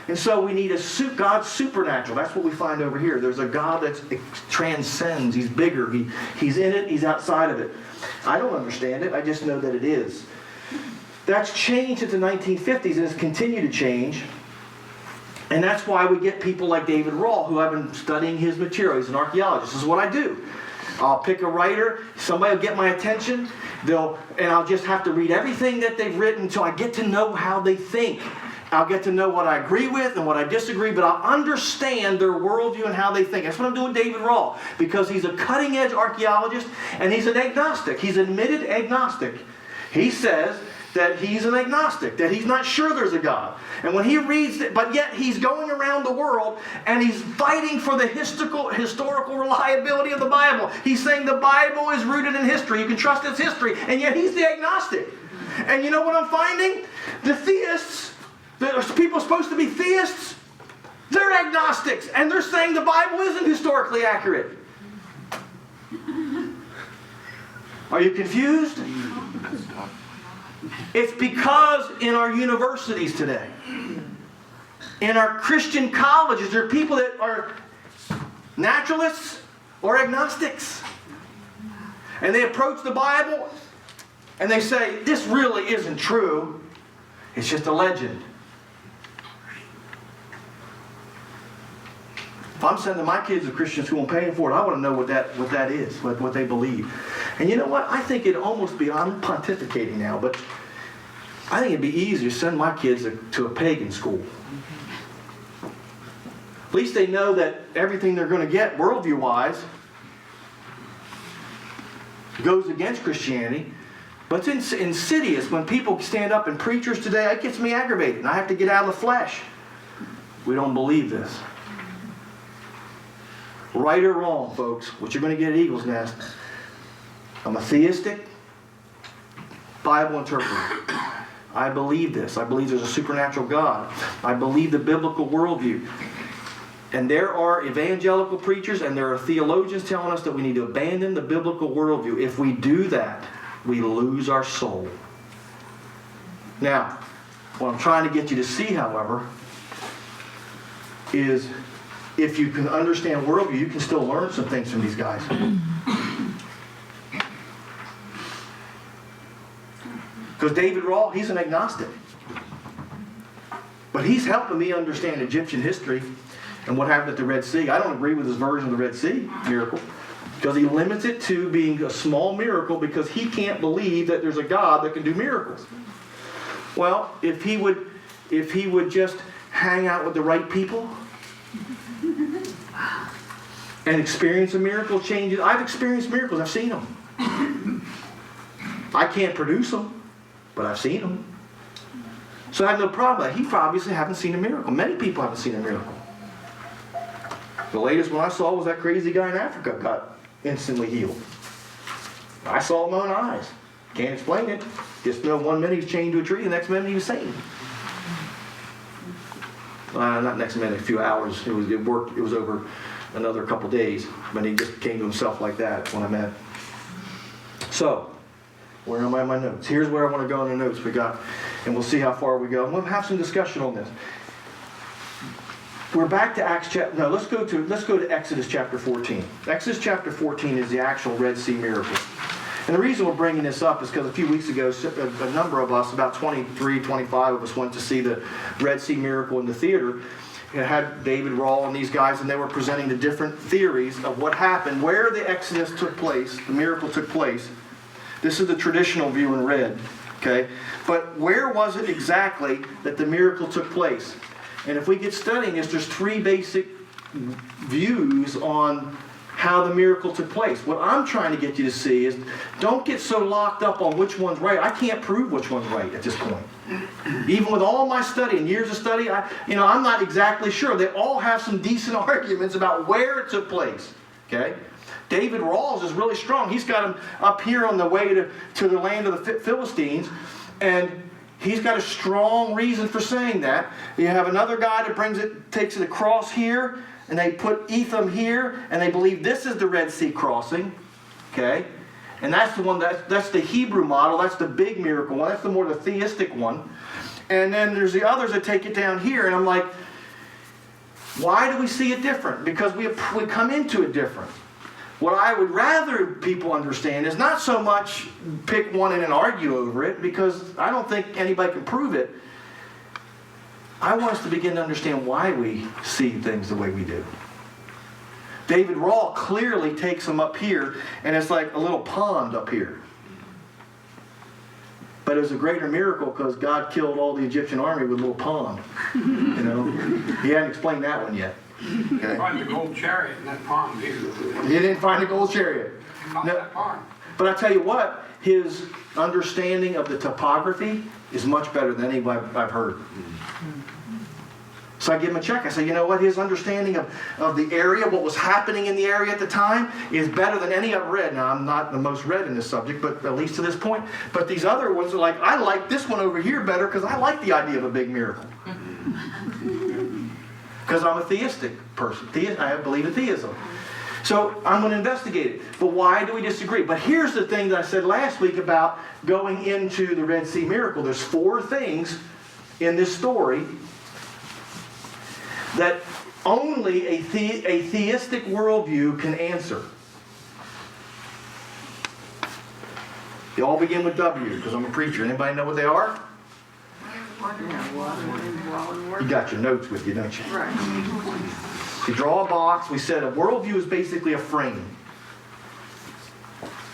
And so we need God's supernatural. That's what we find over here. There's a God that transcends. He's bigger. He's in it. He's outside of it. I don't understand it. I just know that it is. That's changed since the 1950s and has continued to change. And that's why we get people like David Rawl, who I've been studying his material. He's an archaeologist. This is what I do. I'll pick a writer. Somebody will get my attention. And I'll just have to read everything that they've written until I get to know how they think. I'll get to know what I agree with and what I disagree, but I'll understand their worldview and how they think. That's what I'm doing with David Rawl, because he's a cutting-edge archaeologist, and he's an agnostic. He's an admitted agnostic. He says that he's an agnostic, that he's not sure there's a God. And when he reads it, but yet he's going around the world, and he's fighting for the historical reliability of the Bible. He's saying the Bible is rooted in history. You can trust its history, and yet he's the agnostic. And you know what I'm finding? The theists, the people supposed to be theists, they're agnostics, and they're saying the Bible isn't historically accurate. Are you confused? It's because in our universities today, in our Christian colleges, there are people that are naturalists or agnostics. And they approach the Bible and they say, this really isn't true. It's just a legend. If I'm sending my kids to Christian school and paying for it, I want to know what that is, what they believe. And you know what? I think it'd almost be, I'm pontificating now, but I think it'd be easier to send my kids to a pagan school. At least they know that everything they're going to get, worldview-wise, goes against Christianity. But it's insidious when people stand up and preachers today, it gets me aggravated. And I have to get out of the flesh. We don't believe this. Right or wrong, folks, what you're going to get at Eagle's Nest. I'm a theistic Bible interpreter. I believe this. I believe there's a supernatural God. I believe the biblical worldview. And there are evangelical preachers and there are theologians telling us that we need to abandon the biblical worldview. If we do that, we lose our soul. Now, what I'm trying to get you to see, however, is if you can understand worldview, you can still learn some things from these guys. Because David Rahl, he's an agnostic. But he's helping me understand Egyptian history and what happened at the Red Sea. I don't agree with his version of the Red Sea miracle because he limits it to being a small miracle because he can't believe that there's a God that can do miracles. Well, if he would just hang out with the right people and experience a miracle changes. I've experienced miracles. I've seen them. I can't produce them, but I've seen them. So I have no problem. He obviously haven't seen a miracle. Many people haven't seen a miracle. The latest one I saw was that crazy guy in Africa got instantly healed. I saw it with my own eyes. Can't explain it. Just know 1 minute he's chained to a tree, the next minute he was saved. Not next minute, a few hours. It was over another couple days, but he just came to himself like that when I met. So, where am I in my notes? Here's where I want to go in the notes we got, and we'll see how far we go. And we'll have some discussion on this. We're back to Acts chapter. No, let's go to Exodus chapter 14. Exodus chapter 14 is the actual Red Sea miracle. And the reason we're bringing this up is because a few weeks ago, a number of us, about 23, 25 of us, went to see the Red Sea miracle in the theater. It had David Rahl and these guys, and they were presenting the different theories of what happened, where the Exodus took place, the miracle took place. This is the traditional view in red, okay? But where was it exactly that the miracle took place? And if we get studying this, there's 3 basic views on how the miracle took place. What I'm trying to get you to see is don't get so locked up on which one's right. I can't prove which one's right at this point. Even with all my study and years of study, I'm not exactly sure. They all have some decent arguments about where it took place. Okay? David Rawls is really strong. He's got him up here on the way to the land of the Philistines, and he's got a strong reason for saying that. You have another guy that takes it across here, and they put Etham here, and they believe this is the Red Sea crossing. Okay? And that's the one, that's the Hebrew model, that's the big miracle one, that's the more the theistic one. And then there's the others that take it down here, and I'm like, why do we see it different? Because we come into it different. What I would rather people understand is not so much pick one and then argue over it, because I don't think anybody can prove it. I want us to begin to understand why we see things the way we do. David Rahl clearly takes them up here, and it's like a little pond up here. But it was a greater miracle because God killed all the Egyptian army with a little pond. He hadn't explained that one yet. Okay? Find the gold chariot in that pond either. He didn't find the gold chariot. Not No. that pond. But I tell you what, his understanding of the topography is much better than any I've heard. So I give him a check. I say, you know what? His understanding of the area, what was happening in the area at the time, is better than any I've read. Now, I'm not the most read in this subject, but at least to this point. But these other ones are like, I like this one over here better because I like the idea of a big miracle. Because I'm a theistic person. I believe in theism. So I'm going to investigate it. But why do we disagree? But here's the thing that I said last week about going into the Red Sea miracle. There's 4 things in this story that only a theistic worldview can answer. They all begin with W, because I'm a preacher. Anybody know what they are? You got your notes with you, don't you? Right. If you draw a box, we said a worldview is basically a frame.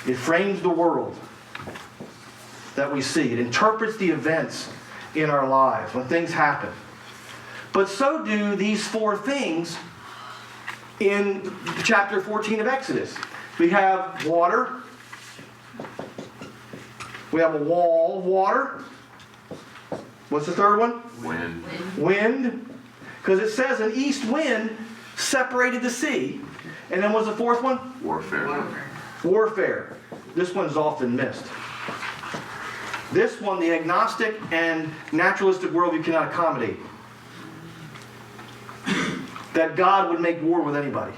It frames the world that we see. It interprets the events in our lives when things happen. But so do these 4 things in chapter 14 of Exodus. We have water. We have a wall of water. What's the third one? Wind. Wind. Because it says an east wind separated the sea. And then what's the 4th one? Warfare. Warfare. This one's often missed. This one, the agnostic and naturalistic worldview cannot accommodate. That God would make war with anybody.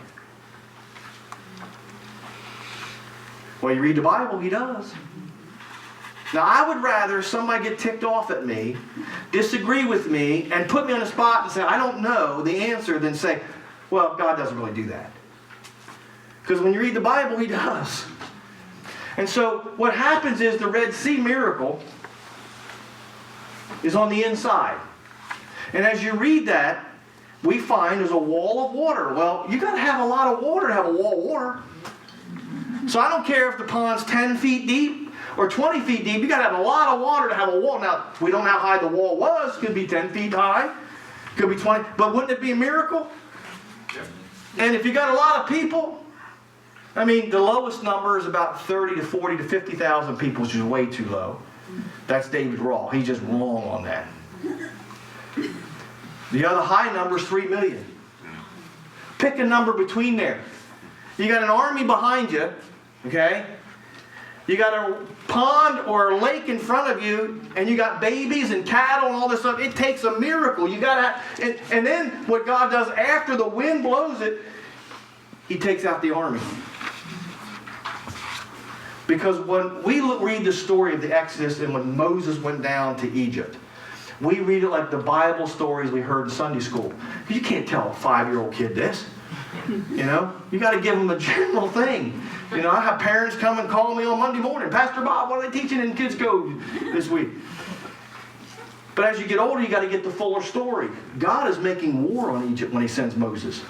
Well, you read the Bible, he does. Now, I would rather somebody get ticked off at me, disagree with me, and put me on the spot and say, I don't know the answer, than say, well, God doesn't really do that. Because when you read the Bible, he does. And so what happens is the Red Sea miracle is on the inside. And as you read that, we find there's a wall of water. Well, you got to have a lot of water to have a wall of water. So I don't care if the pond's 10 feet deep or 20 feet deep. You got to have a lot of water to have a wall. Now, we don't know how high the wall was. Could be 10 feet high. Could be 20. But wouldn't it be a miracle? And if you got a lot of people, I mean, the lowest number is about 30 to 40 to 50,000 people, which is way too low. That's David Rawl. He's just wrong on that. The other high number is 3 million. Pick a number between there. You got an army behind you, okay? You got a pond or a lake in front of you, and you got babies and cattle and all this stuff. It takes a miracle. You got to, and then what God does after the wind blows it, he takes out the army. Because when we read the story of the Exodus and when Moses went down to Egypt, we read it like the Bible stories we heard in Sunday school. You can't tell a 5-year-old kid this. You know, you got to give them a general thing. You know, I have parents come and call me on Monday morning, Pastor Bob, what are they teaching in Kids Code this week? But as you get older, you got to get the fuller story. God is making war on Egypt when he sends Moses.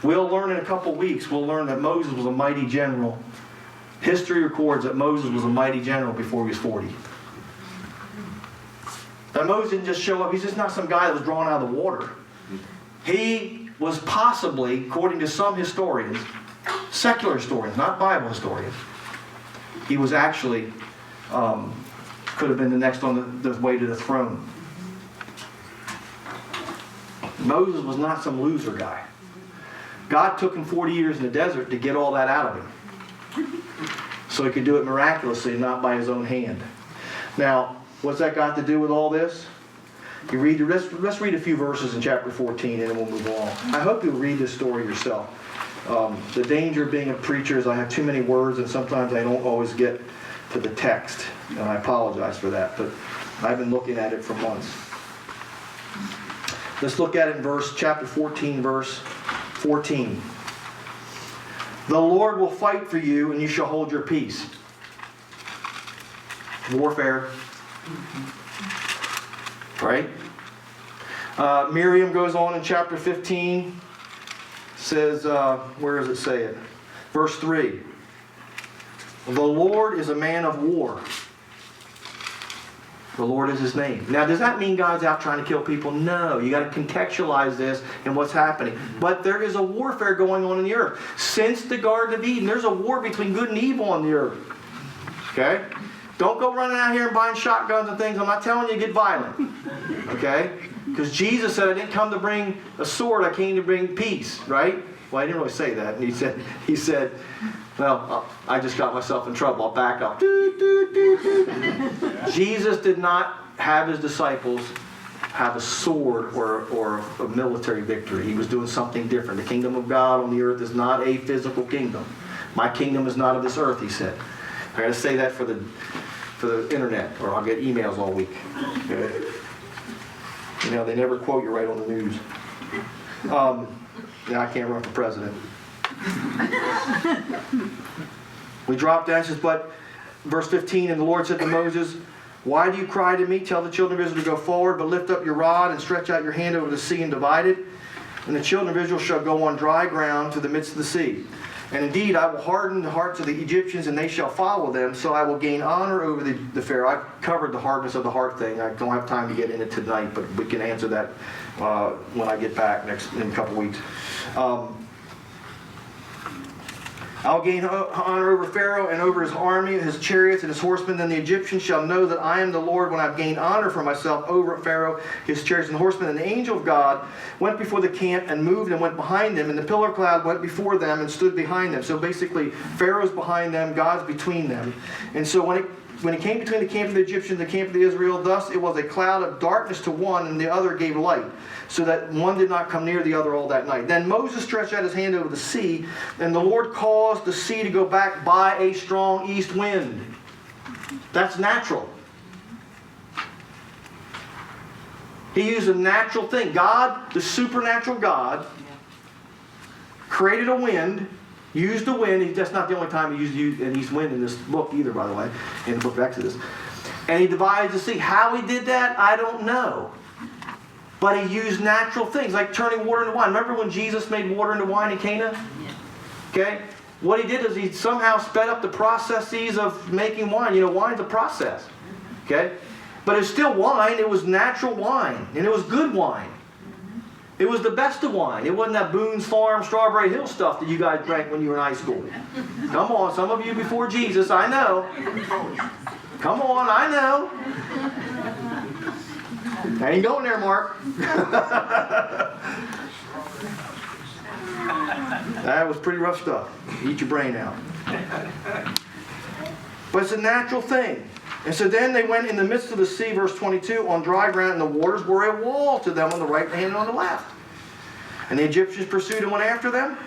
We'll learn in a couple weeks, we'll learn that Moses was a mighty general. History records that Moses was a mighty general before he was 40. That Moses didn't just show up. He's just not some guy that was drawn out of the water. He was possibly, according to some historians, secular historians, not Bible historians, he was actually, could have been the next on the way to the throne. Moses was not some loser guy. God took him 40 years in the desert to get all that out of him. So he could do it miraculously, not by his own hand. Now, what's that got to do with all this? You read. Let's read a few verses in chapter 14 and then we'll move on. I hope you'll read this story yourself. The danger of being a preacher is I have too many words and sometimes I don't always get to the text. And I apologize for that, but I've been looking at it for months. Let's look at it in chapter 14, verse 14. The Lord will fight for you and you shall hold your peace. Warfare. Right? Miriam goes on in chapter 15. Says, where does it say it? Verse 3. The Lord is a man of war. The Lord is his name. Now, does that mean God's out trying to kill people? No. You got to contextualize this and what's happening. But there is a warfare going on in the earth. Since the Garden of Eden, there's a war between good and evil on the earth. Okay? Don't go running out here and buying shotguns and things. I'm not telling you to get violent. Okay? Because Jesus said, I didn't come to bring a sword. I came to bring peace. Right? Well, I didn't really say that. And he said, well, I just got myself in trouble. I'll back up. Jesus did not have his disciples have a sword or a military victory. He was doing something different. The kingdom of God on the earth is not a physical kingdom. My kingdom is not of this earth, he said. I got to say that for the internet, or I'll get emails all week. Okay? You know, they never quote you right on the news. Yeah, I can't run for president. We drop down, it says, but, verse 15, and the Lord said to Moses, why do you cry to me? Tell the children of Israel to go forward, but lift up your rod and stretch out your hand over the sea and divide it. And the children of Israel shall go on dry ground to the midst of the sea. And indeed, I will harden the hearts of the Egyptians, and they shall follow them. So I will gain honor over the Pharaoh. I've covered the hardness of the heart thing. I don't have time to get into it tonight, but we can answer that when I get back in a couple weeks. I'll gain honor over Pharaoh and over his army, his chariots, and his horsemen. Then the Egyptians shall know that I am the Lord when I've gained honor for myself over Pharaoh, his chariots, and horsemen. And the angel of God went before the camp and moved and went behind them. And the pillar of cloud went before them and stood behind them. So basically, Pharaoh's behind them, God's between them. And so when it came between the camp of the Egyptians and the camp of the Israel, thus it was a cloud of darkness to one, and the other gave light, so that one did not come near the other all that night. Then Moses stretched out his hand over the sea, and the Lord caused the sea to go back by a strong east wind. That's natural. He used a natural thing. God, the supernatural God, created a wind, used the wind. That's not the only time he used an east wind in this book either, by the way, in the book of Exodus. And he divides the sea. How he did that, I don't know. But he used natural things, like turning water into wine. Remember when Jesus made water into wine in Cana? Okay? What he did is he somehow sped up the processes of making wine. You know, wine's a process. Okay? But it's still wine. It was natural wine. And it was good wine. It was the best of wine. It wasn't that Boone's Farm, Strawberry Hill stuff that you guys drank when you were in high school. Come on, some of you before Jesus, I know. Come on, I know. I ain't going there, Mark. That was pretty rough stuff. Eat your brain out. But it's a natural thing. And so then they went in the midst of the sea, verse 22, on dry ground, and the waters were a wall to them on the right hand and on the left. And the Egyptians pursued and went after them.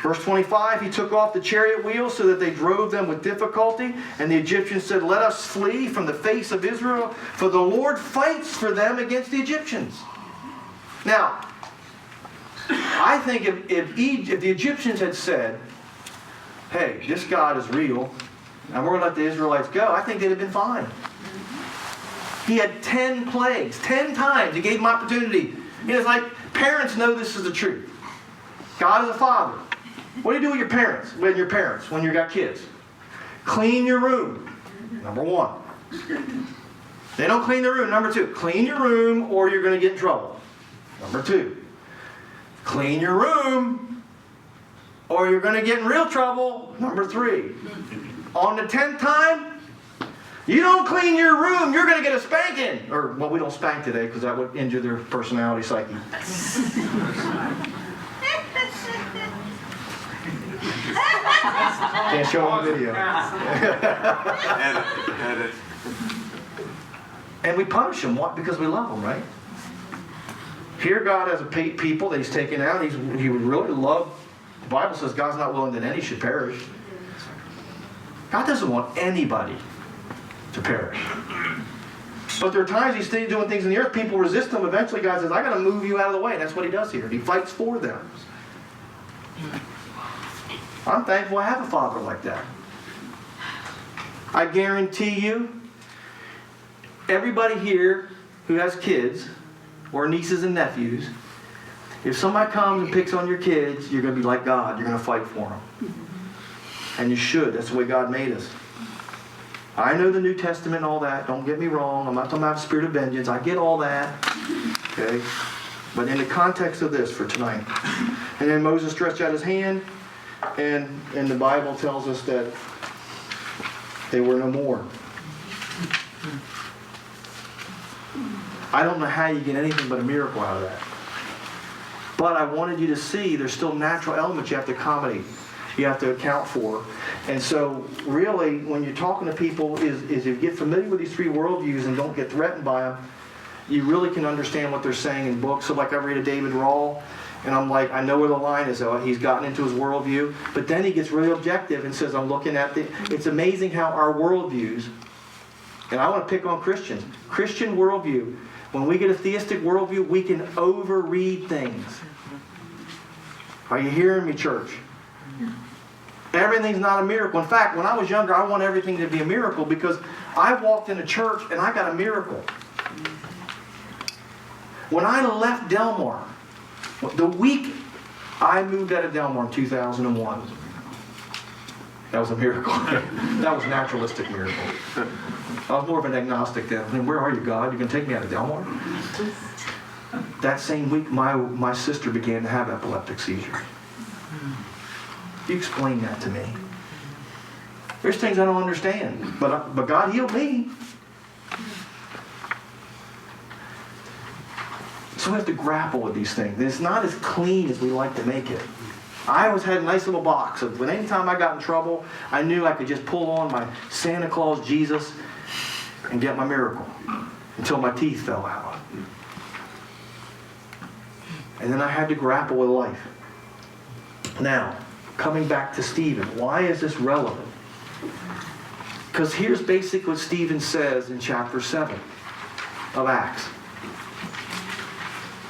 Verse 25, he took off the chariot wheels so that they drove them with difficulty. And the Egyptians said, let us flee from the face of Israel, for the Lord fights for them against the Egyptians. Now, I think if the Egyptians had said, hey, this God is real, and we're going to let the Israelites go, I think they'd have been fine. He had 10 plagues, 10 times. He gave them opportunity. It's like parents know this is the truth. God is a father. What do you do with your parents? When you got kids? Clean your room. Number one. They don't clean their room. Number two, clean your room or you're going to get in trouble. Number two, clean your room or you're going to get in real trouble. Number three, on the 10th time, you don't clean your room, you're going to get a spanking. Or, well, we don't spank today because that would injure their personality psyche. Can't show on video. Edit. And we punish them because we love them, right? Here God has a people that he's taken out. He would really love. The Bible says God's not willing that any should perish. God doesn't want anybody to perish. But there are times he's still doing things in the earth. People resist him. Eventually God says, I got to move you out of the way. And that's what he does here. He fights for them. I'm thankful I have a father like that. I guarantee you, everybody here who has kids, or nieces and nephews, if somebody comes and picks on your kids, you're going to be like God. You're going to fight for them. And you should. That's the way God made us. I know the New Testament and all that. Don't get me wrong. I'm not talking about spirit of vengeance. I get all that. Okay? But in the context of this for tonight. And then Moses stretched out his hand, and the Bible tells us that they were no more. I don't know how you get anything but a miracle out of that. But I wanted you to see there's still natural elements you have to accommodate. You have to account for. And so really, when you're talking to people, is if you get familiar with these three worldviews and don't get threatened by them, you really can understand what they're saying in books. So like I read a David Rawl, and I'm like, I know where the line is. He's gotten into his worldview. But then he gets really objective and says, I'm looking at it's amazing how our worldviews, and I want to pick on Christians. Christian worldview, when we get a theistic worldview, we can overread things. Are you hearing me, church? Everything's not a miracle. In fact, when I was younger, I wanted everything to be a miracle because I walked in a church and I got a miracle. When I left Delmar, the week I moved out of Delmar in 2001, that was a miracle. That was a naturalistic miracle. I was more of an agnostic then. I mean, where are you, God? You're going to take me out of Delmar? That same week, my sister began to have epileptic seizures. You explain that to me. There's things I don't understand, but God healed me. So we have to grapple with these things. It's not as clean as we like to make it. I always had a nice little box of when anytime I got in trouble, I knew I could just pull on my Santa Claus Jesus and get my miracle until my teeth fell out. And then I had to grapple with life. Now, coming back to Stephen, why is this relevant? Because here's basically what Stephen says in chapter 7 of Acts.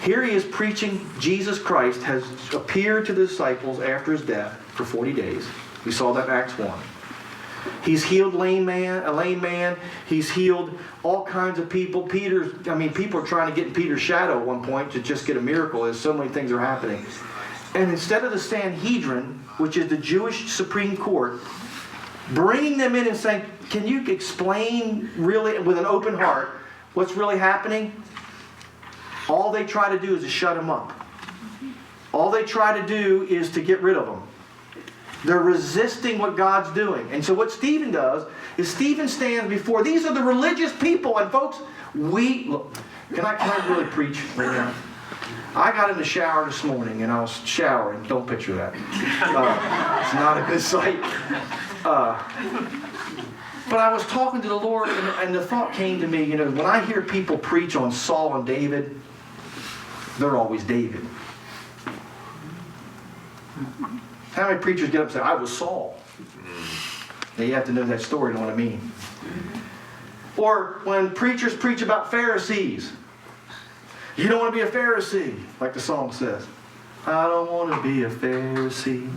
Here he is preaching Jesus Christ has appeared to the disciples after his death for 40 days. We saw that in Acts 1. He's healed a lame man. He's healed all kinds of people. People are trying to get in Peter's shadow at one point to just get a miracle as so many things are happening. And instead of the Sanhedrin, which is the Jewish Supreme Court, bringing them in and saying, can you explain really with an open heart what's really happening? All they try to do is to shut him up. All they try to do is to get rid of him. They're resisting what God's doing. And so what Stephen does is Stephen stands before, these are the religious people. And folks, can I really preach right now? I got in the shower this morning and I was showering. Don't picture that. It's not a good sight. But I was talking to the Lord and the thought came to me, when I hear people preach on Saul and David, they're always David. How many preachers get up and say, I was Saul? Now you have to know that story to know what I mean. Or when preachers preach about Pharisees, you don't want to be a Pharisee, like the song says. I don't want to be a Pharisee.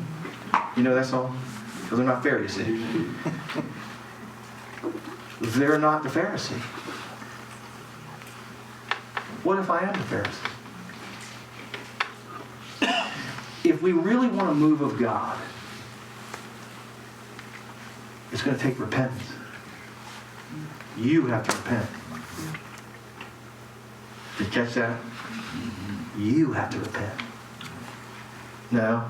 You know that song? Because they're not Pharisees. They're not the Pharisee. What if I am the Pharisee? If we really want a move of God, it's going to take repentance. You have to repent. Did you catch that? You have to repent. No,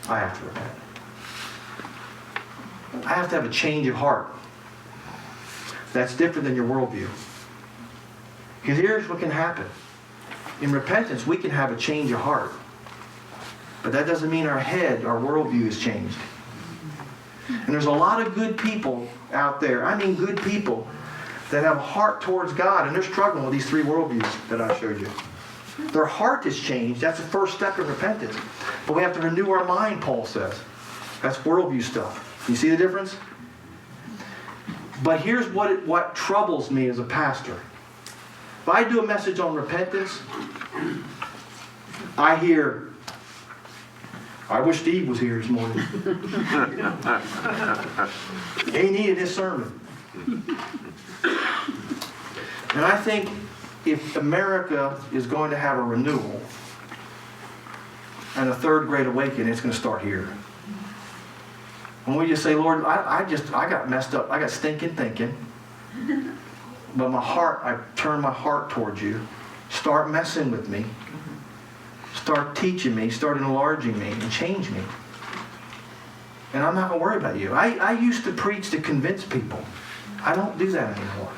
I have to repent. I have to have a change of heart. That's different than your worldview. Because here's what can happen. In repentance, we can have a change of heart. But that doesn't mean our worldview has changed. And there's a lot of good people out there, good people, that have a heart towards God, and they're struggling with these three worldviews that I showed you. Their heart has changed. That's the first step in repentance. But we have to renew our mind, Paul says. That's worldview stuff. You see the difference? But here's what troubles me as a pastor. If I do a message on repentance, I hear, I wish Steve was here this morning. He needed his sermon. And I think if America is going to have a renewal and a third great awakening, it's going to start here. When we just say, Lord, I got messed up. I got stinking thinking. But I turn my heart towards you. Start messing with me. Start teaching me, start enlarging me, and change me. And I'm not going to worry about you. I used to preach to convince people. I don't do that anymore.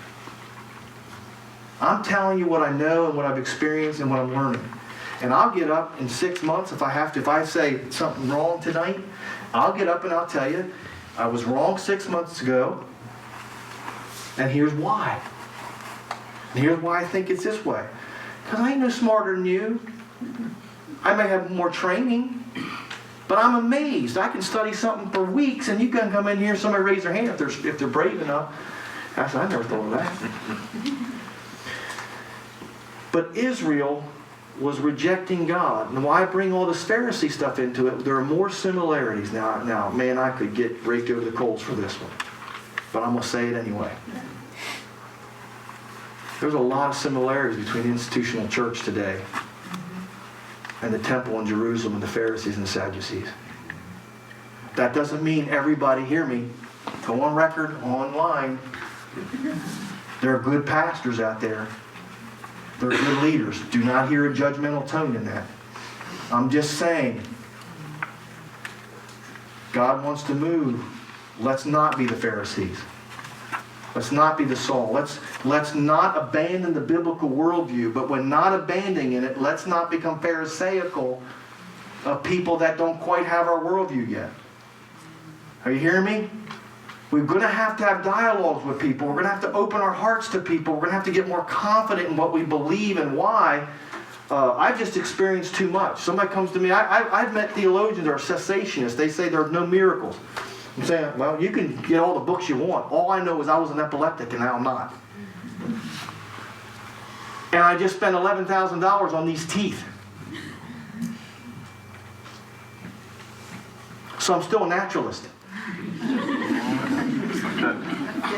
I'm telling you what I know and what I've experienced and what I'm learning. And I'll get up in 6 months if I have to. If I say something wrong tonight, I'll get up and I'll tell you, I was wrong 6 months ago, and here's why. And here's why I think it's this way. Because I ain't no smarter than you. I may have more training, but I'm amazed. I can study something for weeks, and you can come in here and somebody raise their hand if they're brave enough. I said, I never thought of that. But Israel was rejecting God. And why I bring all this Pharisee stuff into it, there are more similarities. Now, man, I could get raked over the coals for this one. But I'm going to say it anyway. There's a lot of similarities between the institutional church today and the temple in Jerusalem and the Pharisees and the Sadducees. That doesn't mean everybody, hear me, go on record, online. There are good pastors out there. There are good leaders. Do not hear a judgmental tone in that. I'm just saying, God wants to move. Let's not be the Pharisees. Let's not be the Saul. Let's not abandon the biblical worldview, but when not abandoning it, let's not become Pharisaical of people that don't quite have our worldview yet. Are you hearing me? We're going to have dialogues with people. We're going to have to open our hearts to people. We're going to have to get more confident in what we believe and why. I've just experienced too much. Somebody comes to me. I've met theologians that are cessationists. They say there are no miracles. I'm saying, well, you can get all the books you want. All I know is I was an epileptic and now I'm not. And I just spent $11,000 on these teeth. So I'm still a naturalist. You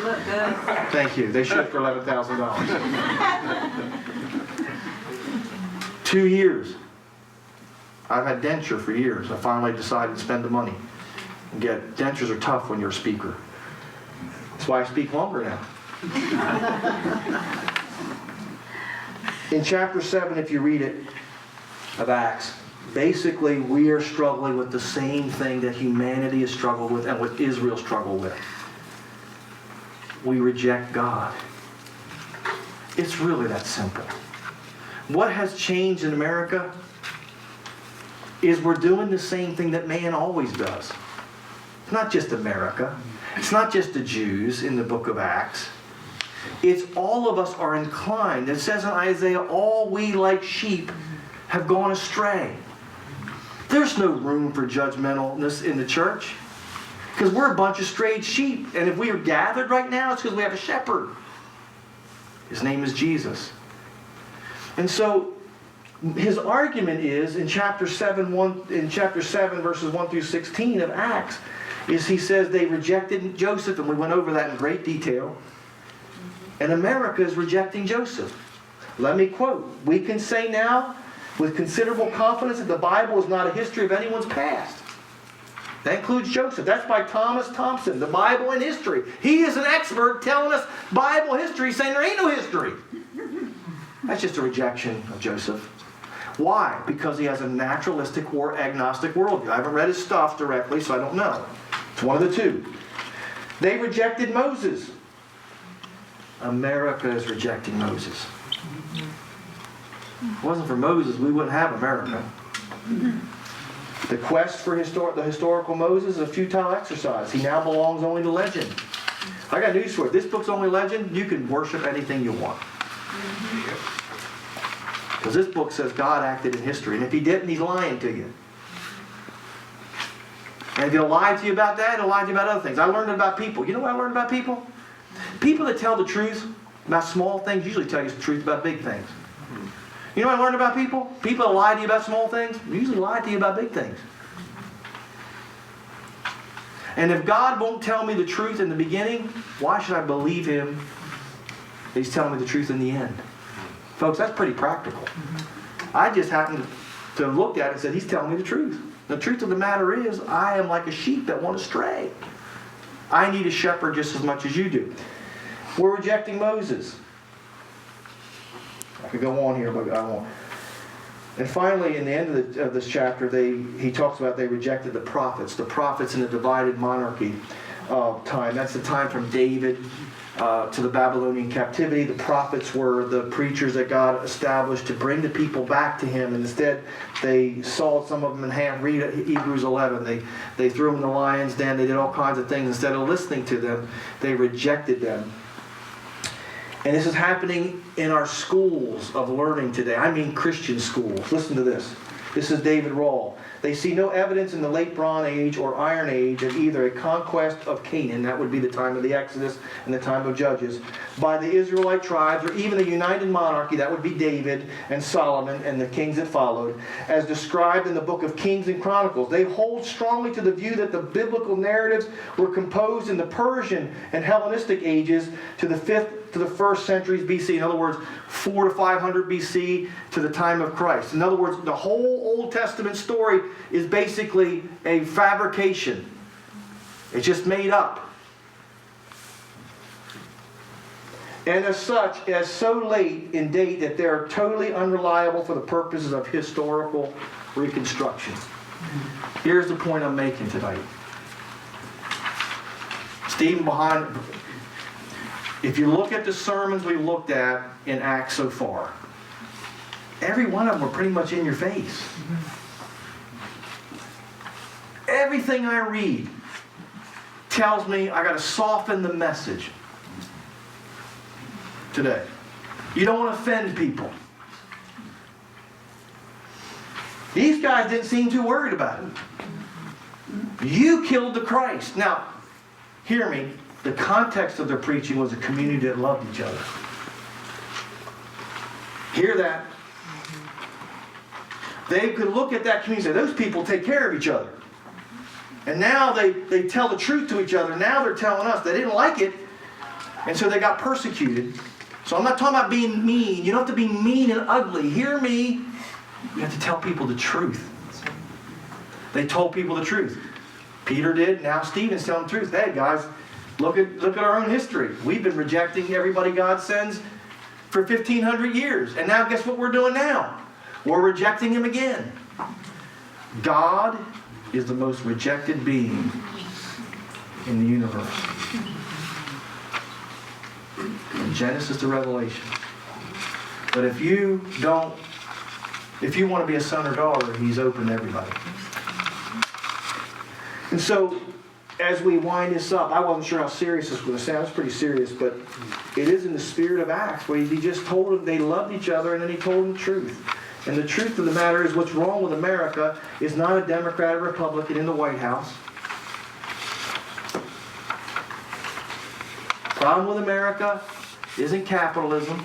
look good. Thank you. They should for $11,000. 2 years. I've had denture for years. I finally decided to spend the money. And dentures are tough when you're a speaker. That's why I speak longer now. In chapter 7, if you read it, of Acts, basically we are struggling with the same thing that humanity has struggled with and what Israel struggled with. We reject God. It's really that simple. What has changed in America is we're doing the same thing that man always does. It's not just America. It's not just the Jews in the book of Acts. It's all of us are inclined. It says in Isaiah, all we like sheep have gone astray. There's no room for judgmentalness in the church. Because we're a bunch of strayed sheep. And if we are gathered right now, it's because we have a shepherd. His name is Jesus. And so his argument is in chapter 7 verses 1 through 16 of Acts, is he says they rejected Joseph, and we went over that in great detail. And America is rejecting Joseph. Let me quote, we can say now with considerable confidence that the Bible is not a history of anyone's past. That includes Joseph. That's by Thomas Thompson, The Bible and History. He is an expert telling us Bible history, saying there ain't no history. That's just a rejection of Joseph. Why? Because he has a naturalistic or agnostic worldview. I haven't read his stuff directly, so I don't know. It's one of the two. They rejected Moses. America is rejecting Moses. If it wasn't for Moses, we wouldn't have America. The quest for the historical Moses is a futile exercise. He now belongs only to legend. I got news for you. If this book's only legend, you can worship anything you want. Because this book says God acted in history. And if he didn't, he's lying to you. And if he'll lie to you about that, he'll lie to you about other things. I learned about people. You know what I learned about people? People that tell the truth about small things usually tell you the truth about big things. You know what I learned about people? People that lie to you about small things usually lie to you about big things. And if God won't tell me the truth in the beginning, why should I believe him that he's telling me the truth in the end? Folks, that's pretty practical. I just happened to look at it and said, he's telling me the truth. The truth of the matter is, I am like a sheep that went astray. I need a shepherd just as much as you do. We're rejecting Moses. I could go on here, but I won't. And finally, in the end of this chapter, he talks about they rejected the prophets in the divided monarchy time. That's the time from David to the Babylonian captivity. The prophets were the preachers that God established to bring the people back to him. And instead, they sawed some of them in half. Read Hebrews 11. They threw them in the lion's den. They did all kinds of things. Instead of listening to them, they rejected them. And this is happening in our schools of learning today. I mean Christian schools. Listen to this. This is David Rawl. They see no evidence in the late Bronze Age or Iron Age of either a conquest of Canaan, that would be the time of the Exodus and the time of Judges, by the Israelite tribes, or even a united monarchy, that would be David and Solomon and the kings that followed, as described in the book of Kings and Chronicles. They hold strongly to the view that the biblical narratives were composed in the Persian and Hellenistic ages to the 5th to the 1st centuries BC. In other words, 400 to 500 BC to the time of Christ. In other words, the whole Old Testament story is basically a fabrication. It's just made up. And as such, as so late in date that they are totally unreliable for the purposes of historical reconstruction. Here's the point I'm making tonight. Stephen, if you look at the sermons we've looked at in Acts so far, every one of them are pretty much in your face. Everything I read tells me I got to soften the message today. You don't want to offend people. These guys didn't seem too worried about it. You killed the Christ. Now, hear me. The context of their preaching was a community that loved each other. Hear that? They could look at that community and say, those people take care of each other. And now they tell the truth to each other. Now they're telling us they didn't like it. And so they got persecuted. So I'm not talking about being mean. You don't have to be mean and ugly. Hear me. You have to tell people the truth. They told people the truth. Peter did. Now Stephen's telling the truth. Hey, guys. Look at our own history. We've been rejecting everybody God sends for 1,500 years. And now guess what we're doing now? We're rejecting Him again. God is the most rejected being in the universe. From Genesis to Revelation. But if you want to be a son or daughter, He's open to everybody. And so, as we wind this up, I wasn't sure how serious this was going to sound. It's pretty serious, but it is in the spirit of Acts, where He just told them they loved each other, and then He told them the truth. And the truth of the matter is, what's wrong with America is not a Democrat or Republican in the White House. Problem with America isn't capitalism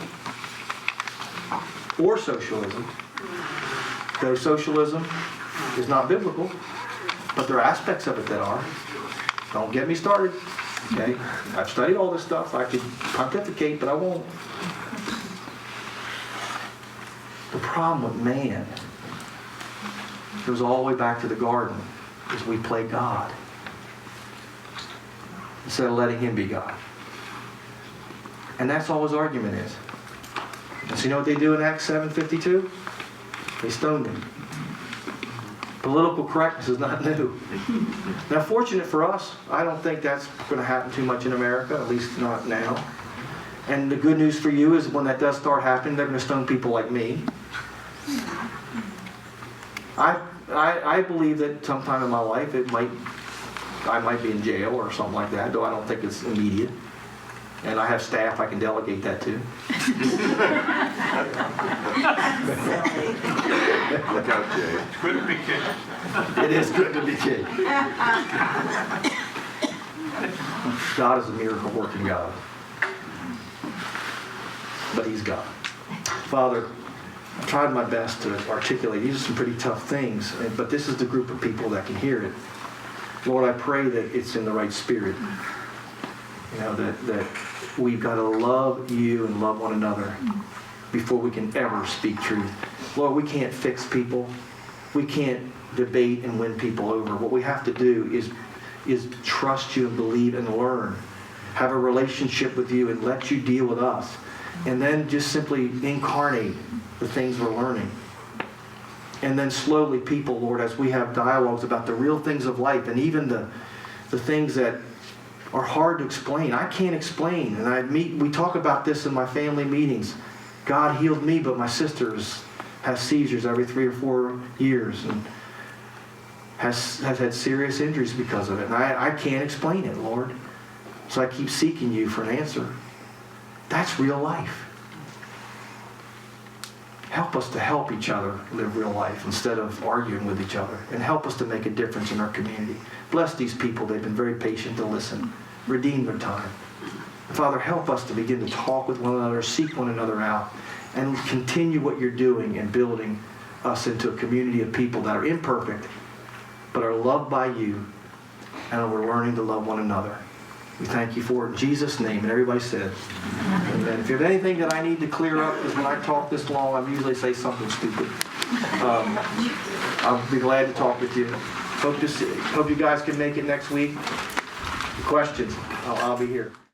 or socialism, though socialism is not biblical, but there are aspects of it that are. Don't get me started. Okay? I've studied all this stuff. I could pontificate, but I won't. The problem with man goes all the way back to the garden, is we play God instead of letting Him be God. And that's all his argument is. And so you know what they do in Acts 7:52? They stoned him. Political correctness is not new. Now, fortunate for us, I don't think that's going to happen too much in America, at least not now. And the good news for you is when that does start happening, they're going to stone people like me. I believe that sometime in my life I might be in jail or something like that, though I don't think it's immediate. And I have staff I can delegate that to. Look out, Jay. It's good to be king. It is good to be king. God is a miracle working God. But He's God. Father, I've tried my best to articulate. These are some pretty tough things, but this is the group of people that can hear it. Lord, I pray that it's in the right spirit. You know, that we've got to love You and love one another before we can ever speak truth. Lord, we can't fix people. We can't debate and win people over. What we have to do is trust You and believe and learn. Have a relationship with You and let You deal with us. And then just simply incarnate the things we're learning. And then slowly people, Lord, as we have dialogues about the real things of life and even the things that are hard to explain. I can't explain. And we talk about this in my family meetings. God healed me, but my sister has seizures every 3 or 4 years and has had serious injuries because of it. And I can't explain it, Lord. So I keep seeking You for an answer. That's real life. Help us to help each other live real life instead of arguing with each other. And help us to make a difference in our community. Bless these people. They've been very patient to listen. Redeem their time. Father, help us to begin to talk with one another, seek one another out, and continue what you're doing in building us into a community of people that are imperfect, but are loved by you, and we're learning to love one another. We thank you for it in Jesus' name. And everybody said, amen. If you have anything that I need to clear up, because when I talk this long, I usually say something stupid. I'll be glad to talk with you. Hope you guys can make it next week. Questions? I'll be here.